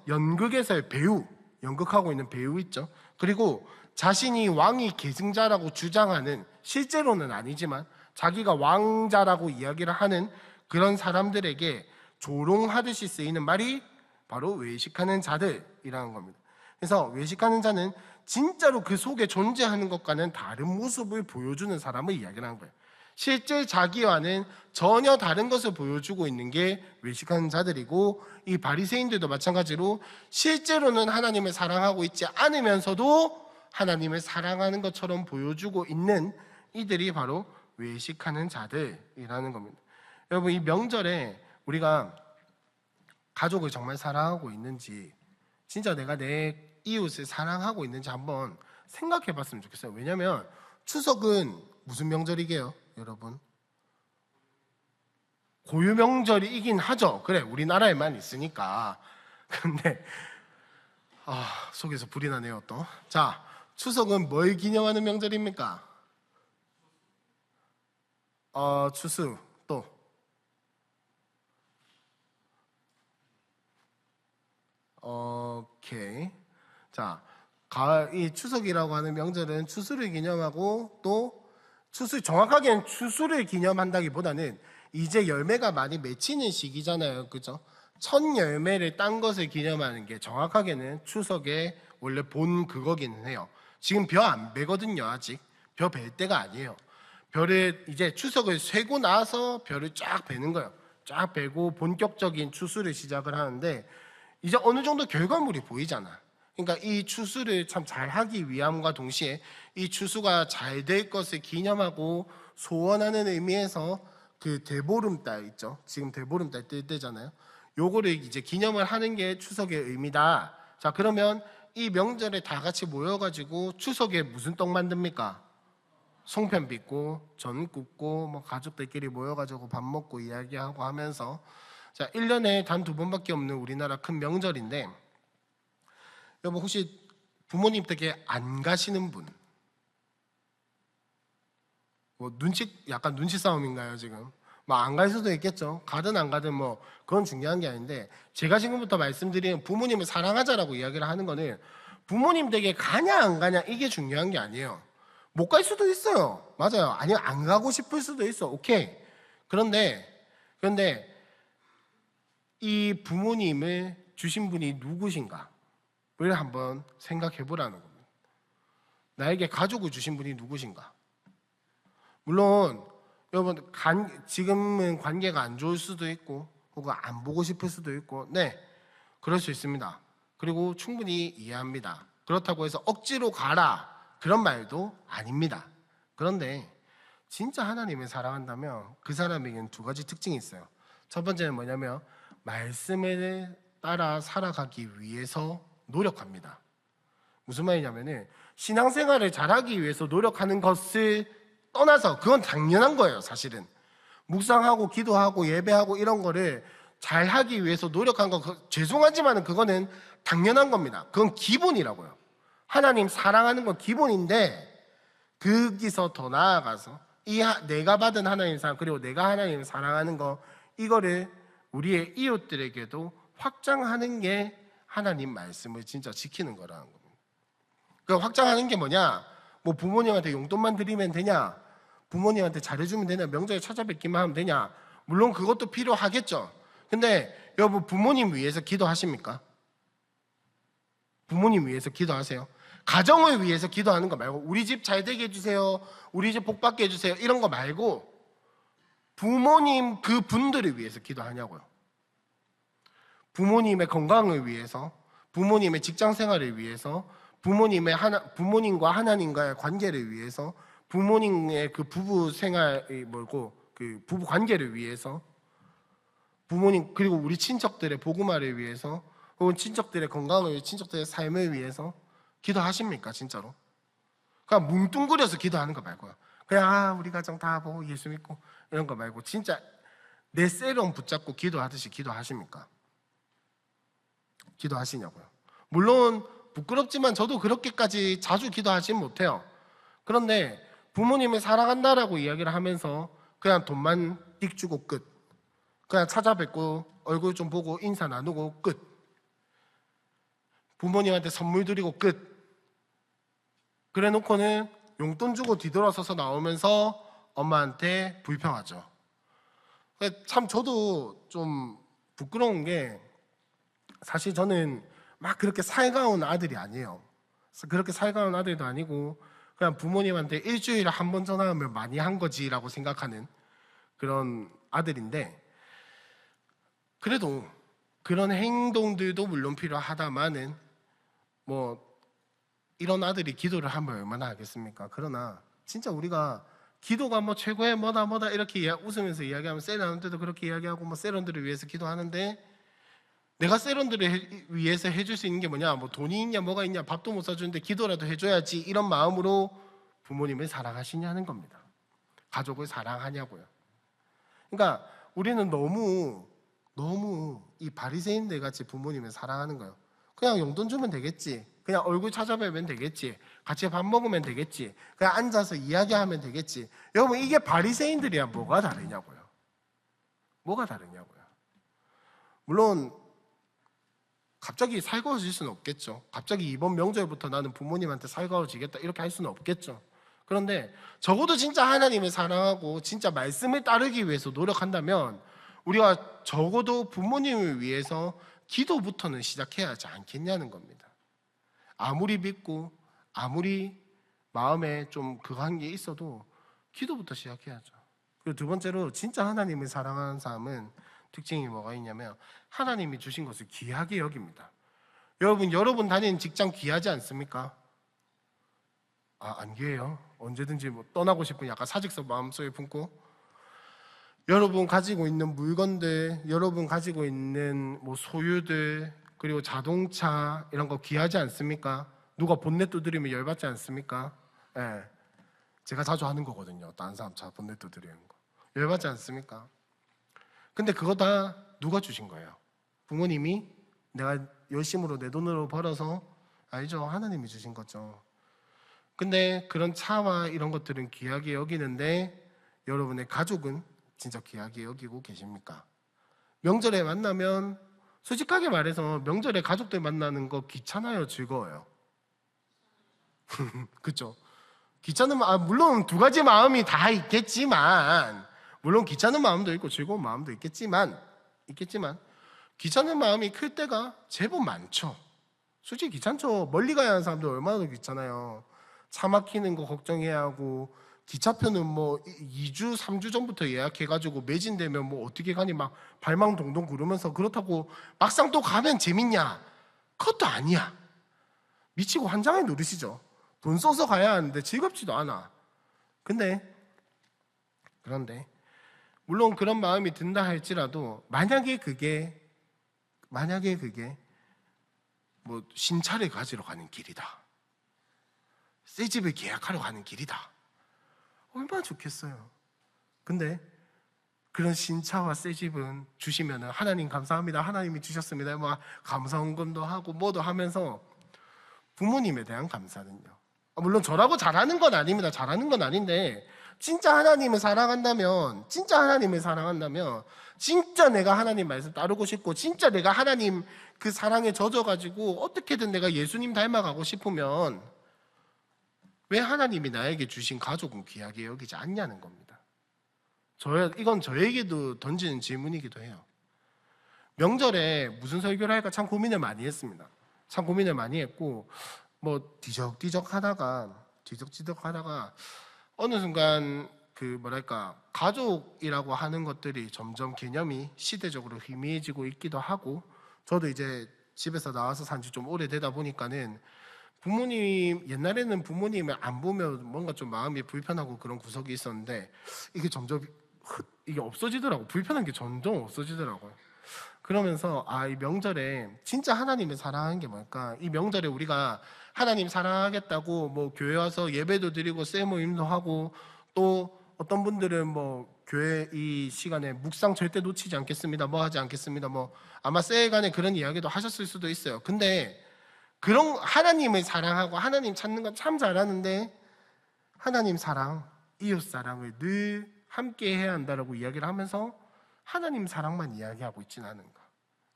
연극에서의 배우, 연극하고 있는 배우 있죠. 그리고 자신이 왕이 계승자라고 주장하는, 실제로는 아니지만 자기가 왕자라고 이야기를 하는 그런 사람들에게 조롱하듯이 쓰이는 말이 바로 외식하는 자들이라는 겁니다. 그래서 외식하는 자는 진짜로 그 속에 존재하는 것과는 다른 모습을 보여주는 사람을 이야기하는 거예요. 실제 자기와는 전혀 다른 것을 보여주고 있는 게 외식하는 자들이고, 이 바리새인들도 마찬가지로 실제로는 하나님을 사랑하고 있지 않으면서도 하나님을 사랑하는 것처럼 보여주고 있는 이들이 바로 외식하는 자들이라는 겁니다. 여러분, 이 명절에 우리가 가족을 정말 사랑하고 있는지, 진짜 내가 내 이웃을 사랑하고 있는지 한번 생각해 봤으면 좋겠어요. 왜냐하면 추석은 무슨 명절이게요, 여러분? 고유 명절이긴 하죠. 그래, 우리나라에만 있으니까. 근데 속에서 불이 나네요 또. 자, 추석은 뭘 기념하는 명절입니까? 추수 또 오케이. 자, 이 추석이라고 하는 명절은 추수를 기념하고, 또 정확하게는 추수를 기념한다기보다는 이제 열매가 많이 맺히는 시기잖아요, 그죠? 첫 열매를 딴 것을 기념하는 게 정확하게는 추석의 원래 본 그거기는 해요. 지금 벼 안 베거든요. 아직 벼 벨 때가 아니에요. 벼를 이제 추석을 쇠고 나서 벼를 쫙 베는 거예요. 쫙 베고 본격적인 추수를 시작을 하는데, 이제 어느 정도 결과물이 보이잖아. 그러니까 이 추수를 참 잘하기 위함과 동시에 이 추수가 잘 될 것을 기념하고 소원하는 의미에서 그 대보름달 있죠. 지금 대보름달 뜰 때잖아요. 요거를 이제 기념을 하는 게 추석의 의미다. 자, 그러면 이 명절에 다 같이 모여가지고 추석에 무슨 떡 만듭니까? 송편 빚고 전 굽고 뭐 가족들끼리 모여가지고 밥 먹고 이야기하고 하면서, 자, 1년에 단 2번밖에 없는 우리나라 큰 명절인데, 여러분 혹시 부모님 댁에 안 가시는 분? 뭐 약간 눈치 싸움인가요 지금? 뭐 안 갈 수도 있겠죠. 가든 안 가든 뭐 그건 중요한 게 아닌데, 제가 지금부터 말씀드린 부모님을 사랑하자라고 이야기를 하는 거는 부모님 댁에 가냐 안 가냐 이게 중요한 게 아니에요. 못 갈 수도 있어요. 맞아요. 아니면 안 가고 싶을 수도 있어. 오케이. 그런데 이 부모님을 주신 분이 누구신가를 한번 생각해 보라는 겁니다. 나에게 가족을 주신 분이 누구신가? 물론 여러분 지금은 관계가 안 좋을 수도 있고, 혹은 안 보고 싶을 수도 있고, 네, 그럴 수 있습니다. 그리고 충분히 이해합니다. 그렇다고 해서 억지로 가라 그런 말도 아닙니다. 그런데 진짜 하나님을 사랑한다면 그 사람에게는 2가지 특징이 있어요. 첫 번째는 뭐냐면 말씀에 따라 살아가기 위해서 노력합니다. 무슨 말이냐면은 신앙생활을 잘하기 위해서 노력하는 것을 떠나서, 그건 당연한 거예요. 사실은 묵상하고 기도하고 예배하고 이런 거를 잘하기 위해서 노력한 거, 죄송하지만 그거는 당연한 겁니다. 그건 기본이라고요. 하나님 사랑하는 건 기본인데, 거기서 더 나아가서 내가 받은 하나님 사랑, 그리고 내가 하나님을 사랑하는 거, 이거를 우리의 이웃들에게도 확장하는 게 하나님 말씀을 진짜 지키는 거라는 겁니다. 그 확장하는 게 뭐냐? 뭐 부모님한테 용돈만 드리면 되냐? 부모님한테 잘해주면 되냐? 명절에 찾아뵙기만 하면 되냐? 물론 그것도 필요하겠죠. 근데 여러분, 부모님 위해서 기도하십니까? 부모님 위해서 기도하세요? 가정을 위해서 기도하는 거 말고, 우리 집 잘 되게 해주세요, 우리 집 복 받게 해주세요, 이런 거 말고 부모님 그 분들을 위해서 기도하냐고요. 부모님의 건강을 위해서, 부모님의 직장 생활을 위해서, 부모님과 하나님과의 관계를 위해서, 부모님의 그 부부 생활이 뭐고 그 부부 관계를 위해서, 부모님 그리고 우리 친척들의 복음화를 위해서, 혹은 친척들의 건강을, 친척들의 삶을 위해서 기도하십니까 진짜로? 그냥 뭉뚱그려서 기도하는 거 말고요. 그냥 우리 가정 다 보고 예수 믿고 이런 거 말고 진짜 내 셀럼 붙잡고 기도하듯이 기도하십니까? 기도하시냐고요. 물론 부끄럽지만 저도 그렇게까지 자주 기도하진 못해요. 그런데 부모님을 사랑한다라고 이야기를 하면서 그냥 돈만 띡 주고 끝, 그냥 찾아뵙고 얼굴 좀 보고 인사 나누고 끝, 부모님한테 선물 드리고 끝, 그래 놓고는 용돈 주고 뒤돌아서서 나오면서 엄마한테 불평하죠. 참 저도 좀 부끄러운 게, 사실 저는 막 그렇게 살가운 아들이 아니에요. 그렇게 살가운 아들도 아니고 그냥 부모님한테 일주일에 한 번 전화하면 많이 한 거지라고 생각하는 그런 아들인데, 그래도 그런 행동들도 물론 필요하다마는 뭐 이런 아들이 기도를 하면 얼마나 하겠습니까? 그러나 진짜 우리가 기도가 뭐 최고의 뭐다 이렇게 웃으면서 이야기하면, 세런들도 그렇게 이야기하고 뭐 세런들을 위해서 기도하는데, 내가 세런들을 위해서 해줄 수 있는 게 뭐냐? 뭐 돈이 있냐 뭐가 있냐, 밥도 못 사주는데 기도라도 해줘야지, 이런 마음으로 부모님을 사랑하시냐는 겁니다. 가족을 사랑하냐고요. 그러니까 우리는 너무 이 바리새인들 같이 부모님을 사랑하는 거예요. 그냥 용돈 주면 되겠지, 그냥 얼굴 찾아뵈면 되겠지, 같이 밥 먹으면 되겠지, 그냥 앉아서 이야기하면 되겠지. 여러분, 이게 바리새인들이랑 뭐가 다르냐고요. 뭐가 다르냐고요. 물론 갑자기 살가워질 수는 없겠죠. 갑자기 이번 명절부터 나는 부모님한테 살가워지겠다 이렇게 할 수는 없겠죠. 그런데 적어도 진짜 하나님을 사랑하고 진짜 말씀을 따르기 위해서 노력한다면 우리가 적어도 부모님을 위해서 기도부터는 시작해야 하지 않겠냐는 겁니다. 아무리 믿고 아무리 마음에 좀 그한 게 있어도 기도부터 시작해야죠. 그리고 두 번째로 진짜 하나님을 사랑하는 사람은 특징이 뭐가 있냐면, 하나님이 주신 것을 귀하게 여깁니다. 여러분 다니는 직장 귀하지 않습니까? 안 귀해요. 언제든지 뭐 떠나고 싶은 약간 사직서 마음속에 품고, 여러분 가지고 있는 물건들, 여러분 가지고 있는 뭐 소유들, 그리고 자동차 이런 거 귀하지 않습니까? 누가 본넷 두드리면 열받지 않습니까? 예. 제가 자주 하는 거거든요. 다른 사람 차 본넷 두드리는 거 열받지 않습니까? 근데 그거 다 누가 주신 거예요? 부모님이, 내가 열심으로 내 돈으로 벌어서, 알죠? 하나님이 주신 거죠. 근데 그런 차와 이런 것들은 귀하게 여기는데 여러분의 가족은 진짜 귀하게 여기고 계십니까? 명절에 만나면, 솔직하게 말해서 명절에 가족들 만나는 거 귀찮아요, 즐거워요? 그쵸? 귀찮은 물론 두 가지 마음이 다 있겠지만, 물론 귀찮은 마음도 있고 즐거운 마음도 있겠지만 귀찮은 마음이 클 때가 제법 많죠. 솔직히 귀찮죠. 멀리 가야 하는 사람들 얼마나 더 귀찮아요. 차 막히는 거 걱정해야 하고, 기차표는 뭐 2주 3주 전부터 예약해가지고 매진되면 뭐 어떻게 가니 막 발망동동 구르면서, 그렇다고 막상 또 가면 재밌냐? 그것도 아니야. 미치고 환장의 노릇이죠. 돈 써서 가야 하는데 즐겁지도 않아. 그런데 물론 그런 마음이 든다 할지라도, 만약에 그게 뭐 신차를 가지러 가는 길이다, 새 집을 계약하러 가는 길이다, 얼마나 좋겠어요. 근데 그런 신차와 새 집은 주시면은 하나님 감사합니다, 하나님이 주셨습니다, 뭐 감사헌금도 하고 뭐도 하면서 부모님에 대한 감사는요, 물론 저라고 잘하는 건 아닙니다. 잘하는 건 아닌데, 진짜 하나님을 사랑한다면 진짜 내가 하나님 말씀 따르고 싶고, 진짜 내가 하나님 그 사랑에 젖어가지고 어떻게든 내가 예수님 닮아가고 싶으면 왜 하나님이 나에게 주신 가족은 귀하게 여기지 않냐는 겁니다. 이건 저에게도 던지는 질문이기도 해요. 명절에 무슨 설교를 할까 참 고민을 많이 했습니다. 참 고민을 많이 했고, 뭐 뒤적뒤적 하다가 어느 순간 가족이라고 하는 것들이 점점 개념이 시대적으로 희미해지고 있기도 하고, 저도 이제 집에서 나와서 산 지 좀 오래되다 보니까는 옛날에는 부모님을 안 보면 뭔가 좀 마음이 불편하고 그런 구석이 있었는데, 이게 점점 이게 없어지더라고. 불편한 게 점점 없어지더라고요. 그러면서 이 명절에 진짜 하나님을 사랑하는 게 뭘까? 이 명절에 우리가 하나님 사랑하겠다고 뭐 교회 와서 예배도 드리고 쇠 모임도 하고, 또 어떤 분들은 뭐 교회 이 시간에 묵상 절대 놓치지 않겠습니다, 뭐 하지 않겠습니다, 뭐 아마 쇠간에 그런 이야기도 하셨을 수도 있어요. 근데 그런 하나님을 사랑하고 하나님 찾는 건 참 잘하는데, 하나님 사랑, 이웃 사랑을 늘 함께 해야 한다라고 이야기를 하면서 하나님 사랑만 이야기하고 있지는 않은가.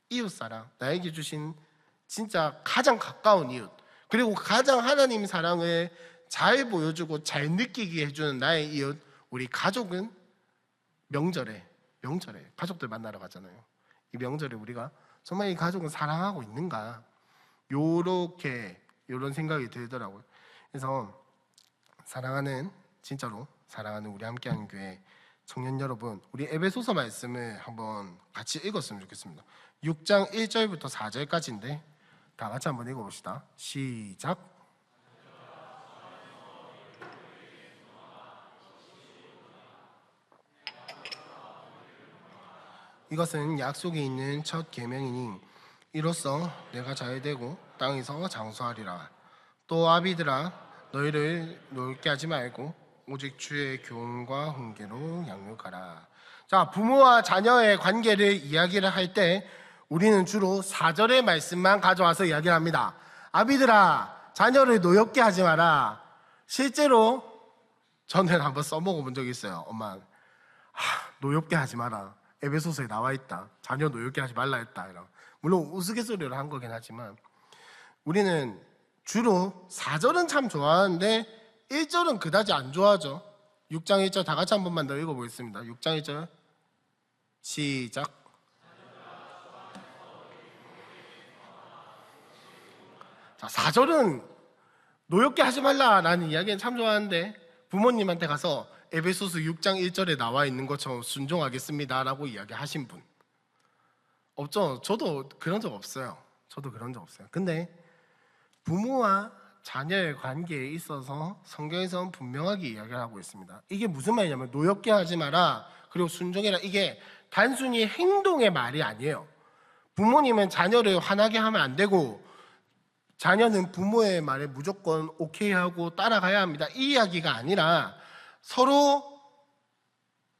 이웃 사랑, 나에게 주신 진짜 가장 가까운 이웃, 그리고 가장 하나님 사랑을 잘 보여주고 잘 느끼게 해주는 나의 이웃, 우리 가족은 명절에 가족들 만나러 가잖아요. 이 명절에 우리가 정말 이 가족은 사랑하고 있는가, 요런 생각이 들더라고요. 그래서 진짜로 사랑하는 우리 함께하는 교회 청년 여러분, 우리 에베소서 말씀을 한번 같이 읽었으면 좋겠습니다. 6장 1절부터 4절까지인데 다 같이 한번 읽어봅시다. 시작. 이것은 약속이 있는 첫 계명이니 이로써 내가 잘되고 땅에서 장수하리라. 또 아비들아, 너희를 놀게 하지 말고 오직 주의 교훈과 훈계로 양육하라. 자, 부모와 자녀의 관계를 이야기를 할 때 우리는 주로 4절의 말씀만 가져와서 이야기를 합니다. 아비들아, 자녀를 노엽게 하지 마라. 실제로 저는 한번 써먹어 본 적이 있어요. 엄마, 노엽게 하지 마라. 에베소서에 나와 있다. 자녀 노엽게 하지 말라 했다. 물론 우스갯소리를 한 거긴 하지만, 우리는 주로 4절은 참 좋아하는데 1절은 그다지 안 좋아하죠. 6장 1절 다 같이 한 번만 더 읽어보겠습니다. 6장 1절 시작. 자, 4절은 노엽게 하지 말라라는 이야기는 참 좋아하는데, 부모님한테 가서 에베소서 6장 1절에 나와 있는 것처럼 순종하겠습니다라고 이야기하신 분 없죠? 저도 그런 적 없어요. 근데 부모와 자녀의 관계에 있어서 성경에서는 분명하게 이야기를 하고 있습니다. 이게 무슨 말이냐면, 노엽게 하지 마라, 그리고 순종해라. 이게 단순히 행동의 말이 아니에요. 부모님은 자녀를 화나게 하면 안 되고, 자녀는 부모의 말에 무조건 오케이 하고 따라가야 합니다, 이 이야기가 아니라, 서로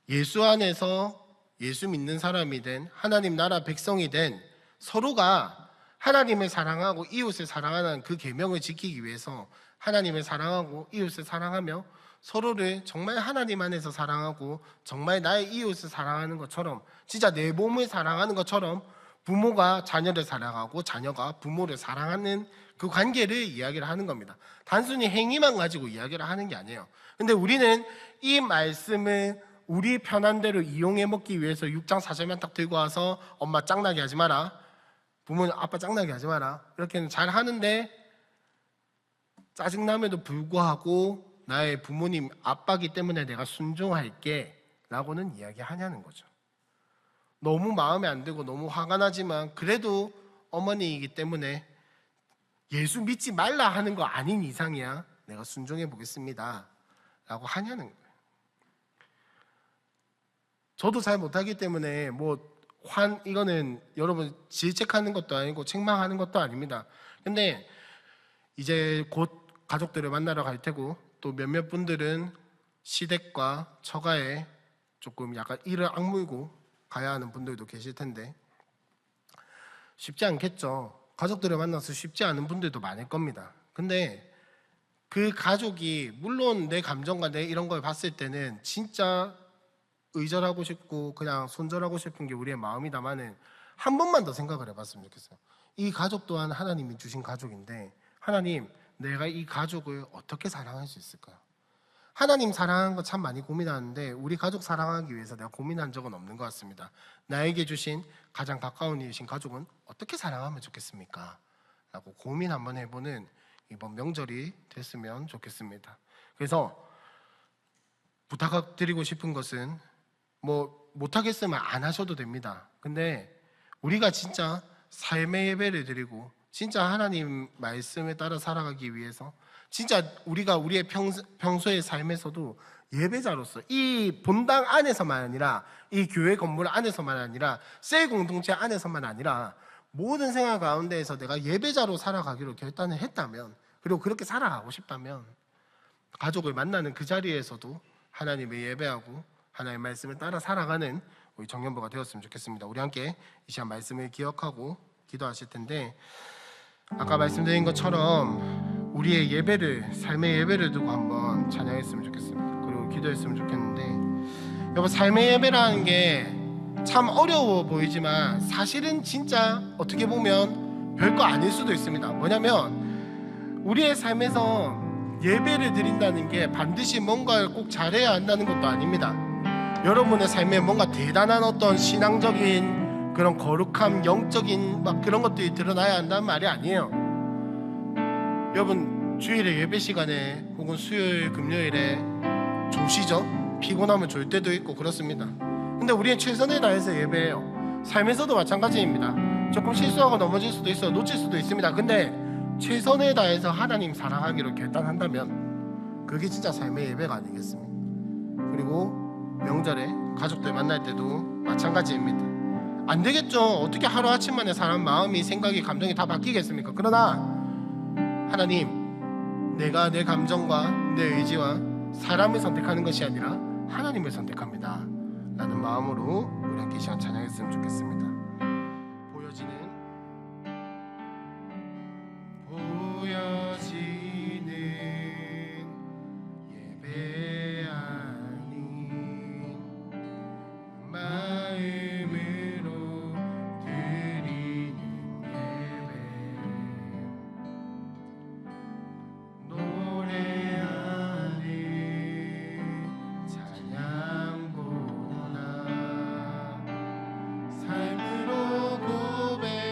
예수 안에서 예수 믿는 사람이 된 하나님 나라 백성이 된 서로가 하나님을 사랑하고 이웃을 사랑하는 그 계명을 지키기 위해서 하나님을 사랑하고 이웃을 사랑하며 서로를 정말 하나님 안에서 사랑하고 정말 나의 이웃을 사랑하는 것처럼, 진짜 내 몸을 사랑하는 것처럼 부모가 자녀를 사랑하고 자녀가 부모를 사랑하는 그 관계를 이야기를 하는 겁니다. 단순히 행위만 가지고 이야기를 하는 게 아니에요. 근데 우리는 이 말씀을 우리 편한 대로 이용해 먹기 위해서 6장 4절만 딱 들고 와서 엄마 짱나게 하지 마라, 부모는 아빠 짱나게 하지 마라, 이렇게는 잘 하는데, 짜증남에도 불구하고 나의 부모님 아빠기 때문에 내가 순종할게 라고는 이야기하냐는 거죠. 너무 마음에 안 들고 너무 화가 나지만 그래도 어머니이기 때문에 예수 믿지 말라 하는 거 아닌 이상이야 내가 순종해 보겠습니다 라고 하냐는 거예요. 저도 잘 못하기 때문에 이거는 여러분 질책하는 것도 아니고 책망하는 것도 아닙니다. 근데 이제 곧 가족들을 만나러 갈 테고, 또 몇몇 분들은 시댁과 처가에 조금 약간 이를 악물고 가야 하는 분들도 계실 텐데 쉽지 않겠죠. 가족들을 만나서 쉽지 않은 분들도 많을 겁니다. 근데 그 가족이 물론 내 감정과 내 이런 걸 봤을 때는 진짜 의절하고 싶고 그냥 손절하고 싶은 게 우리의 마음이다마는, 한 번만 더 생각을 해봤으면 좋겠어요. 이 가족 또한 하나님이 주신 가족인데, 하나님, 내가 이 가족을 어떻게 사랑할 수 있을까요? 하나님 사랑하는 거 참 많이 고민하는데 우리 가족 사랑하기 위해서 내가 고민한 적은 없는 것 같습니다. 나에게 주신 가장 가까운 이이신 가족은 어떻게 사랑하면 좋겠습니까? 라고 고민 한번 해보는 이번 명절이 됐으면 좋겠습니다. 그래서 부탁드리고 싶은 것은 못하겠으면 안 하셔도 됩니다. 근데 우리가 진짜 삶의 예배를 드리고 진짜 하나님 말씀에 따라 살아가기 위해서 진짜 우리가 우리의 평소의 삶에서도 예배자로서 이 본당 안에서만 아니라 이 교회 건물 안에서만 아니라 셀 공동체 안에서만 아니라 모든 생활 가운데에서 내가 예배자로 살아가기로 결단을 했다면, 그리고 그렇게 살아가고 싶다면 가족을 만나는 그 자리에서도 하나님의 예배하고 하나님의 말씀을 따라 살아가는 우리 정년부가 되었으면 좋겠습니다. 우리 함께 이 시간 말씀을 기억하고 기도하실 텐데, 아까 말씀드린 것처럼 우리의 예배를, 삶의 예배를 두고 한번 찬양했으면 좋겠습니다. 그리고 기도했으면 좋겠는데, 여러분, 삶의 예배라는 게 참 어려워 보이지만 사실은 진짜 어떻게 보면 별거 아닐 수도 있습니다. 뭐냐면 우리의 삶에서 예배를 드린다는 게 반드시 뭔가를 꼭 잘해야 한다는 것도 아닙니다. 여러분의 삶에 뭔가 대단한 어떤 신앙적인 그런 거룩함, 영적인 막 그런 것들이 드러나야 한다는 말이 아니에요. 여러분, 주일에 예배 시간에 혹은 수요일, 금요일에 조시죠? 피곤하면 졸 때도 있고 그렇습니다. 근데 우리는 최선을 다해서 예배해요. 삶에서도 마찬가지입니다. 조금 실수하고 넘어질 수도 있어요. 놓칠 수도 있습니다. 근데 최선을 다해서 하나님 사랑하기로 결단한다면 그게 진짜 삶의 예배가 아니겠습니까? 그리고 명절에 가족들 만날 때도 마찬가지입니다. 안 되겠죠. 어떻게 하루아침 만에 사람 마음이, 생각이, 감정이 다 바뀌겠습니까? 그러나 하나님, 내가 내 감정과 내 의지와 사람을 선택하는 것이 아니라 하나님을 선택합니다 라는 마음으로 우리 함께 이 시간 찬양했으면 좋겠습니다. 보여지는 예배 아닌 마음으로 드리는 예배, 노래하는 찬양보다 삶으로 고백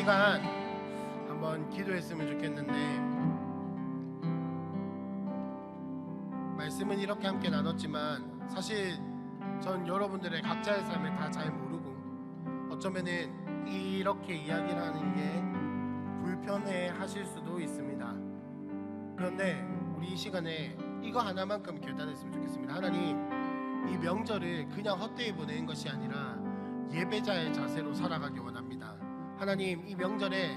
시간 한번 기도했으면 좋겠는데, 말씀은 이렇게 함께 나눴지만 사실 전 여러분들의 각자의 삶을 다 잘 모르고 어쩌면은 이렇게 이야기를 하는 게 불편해 하실 수도 있습니다. 그런데 우리 이 시간에 이거 하나만큼 결단했으면 좋겠습니다. 하나님, 이 명절을 그냥 헛되이 보내는 것이 아니라 예배자의 자세로 살아가기 원합니다. 하나님, 이 명절에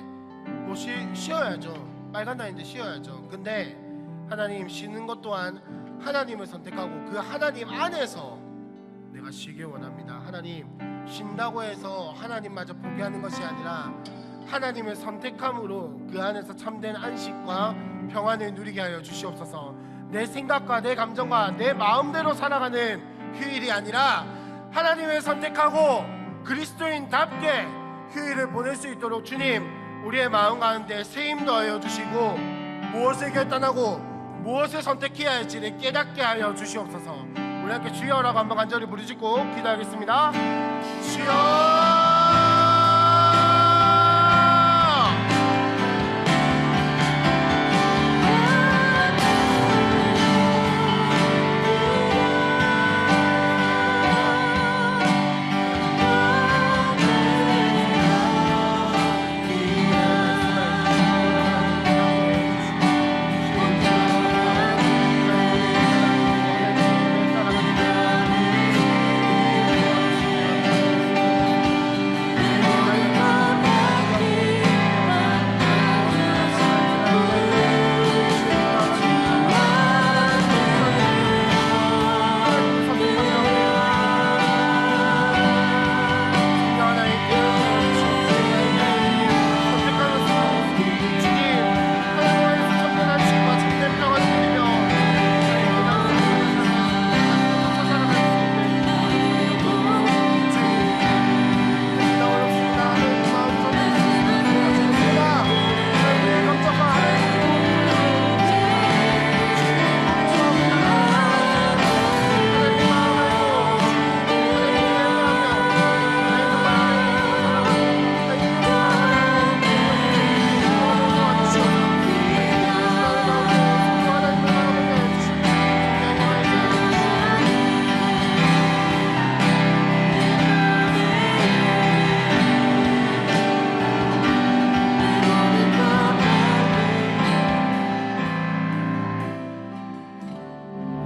뭐 쉬어야죠. 빨간 날인데 쉬어야죠. 근데 하나님, 쉬는 것 또한 하나님을 선택하고 그 하나님 안에서 내가 쉬길 원합니다. 하나님, 쉰다고 해서 하나님마저 포기하는 것이 아니라 하나님을 선택함으로 그 안에서 참된 안식과 평안을 누리게 하여 주시옵소서. 내 생각과 내 감정과 내 마음대로 살아가는 휴일이 아니라 하나님을 선택하고 그리스도인답게 휴일을 보낼 수 있도록 주님, 우리의 마음 가운데 새 힘 더하여 주시고 무엇을 결단하고 무엇을 선택해야 할지를 깨닫게 하여 주시옵소서. 우리 함께 주여라고 한번 간절히 부르짖고 기도하겠습니다. 주여!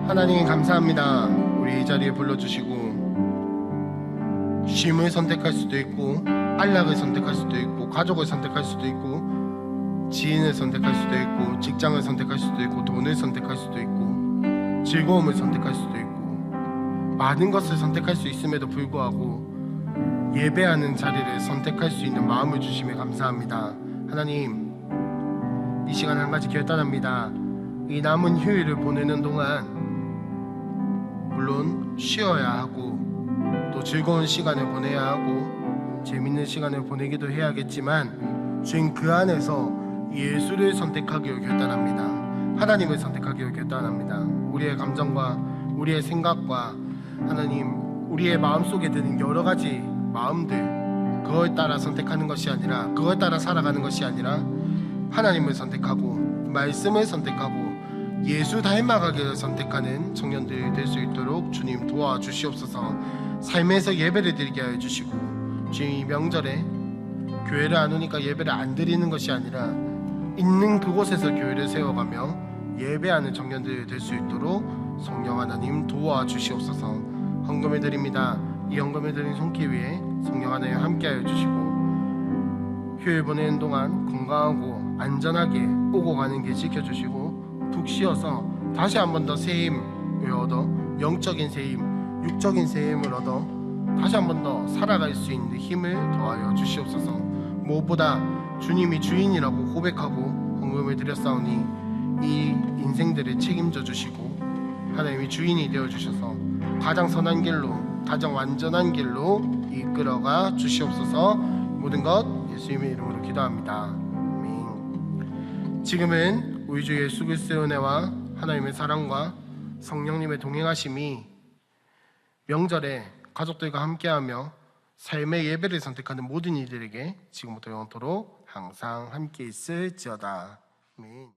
하나님 감사합니다. 우리 이 자리에 불러주시고 쉼을 선택할 수도 있고 안락을 선택할 수도 있고 가족을 선택할 수도 있고 지인을 선택할 수도 있고 직장을 선택할 수도 있고 돈을 선택할 수도 있고 즐거움을 선택할 수도 있고 많은 것을 선택할 수 있음에도 불구하고 예배하는 자리를 선택할 수 있는 마음을 주심에 감사합니다. 하나님, 이 시간 한 가지 결단합니다. 이 남은 휴일을 보내는 동안 물론 쉬어야 하고 또 즐거운 시간을 보내야 하고 재밌는 시간을 보내기도 해야겠지만 주님, 그 안에서 예수를 선택하기로 결단합니다. 하나님을 선택하기로 결단합니다. 우리의 감정과 우리의 생각과 하나님, 우리의 마음속에 드는 여러 가지 마음들, 그걸 따라 선택하는 것이 아니라, 그걸 따라 살아가는 것이 아니라 하나님을 선택하고 말씀을 선택하고 예수 닮아가기를 선택하는 청년들이 될 수 있도록 주님 도와주시옵소서. 삶에서 예배를 드리게 하여 주시고 주님, 이 명절에 교회를 안 오니까 예배를 안 드리는 것이 아니라 있는 그곳에서 교회를 세워가며 예배하는 청년들이 될 수 있도록 성령 하나님 도와주시옵소서. 헌금을 드립니다. 이 헌금을 드린 손길 위에 성령 하나님 함께하여 주시고 휴일 보내는 동안 건강하고 안전하게 오고 가는 길 지켜주시고 푹 쉬어서 다시 한 번 더 새 힘을 얻어 영적인 새 힘, 육적인 새 힘을 얻어 다시 한 번 더 살아갈 수 있는 힘을 더하여 주시옵소서. 무엇보다 주님이 주인이라고 고백하고 헌금을 드렸사오니 이 인생들을 책임져 주시고 하나님이 주인이 되어 주셔서 가장 선한 길로, 가장 완전한 길로 이끌어가 주시옵소서. 모든 것 예수님의 이름으로 기도합니다. 아멘. 지금은 우리 주 예수 그리스도의 은혜와 하나님의 사랑과 성령님의 동행하심이 명절에 가족들과 함께하며 삶의 예배를 선택하는 모든 이들에게 지금부터 영원토록 항상 함께 있을지어다. 아멘.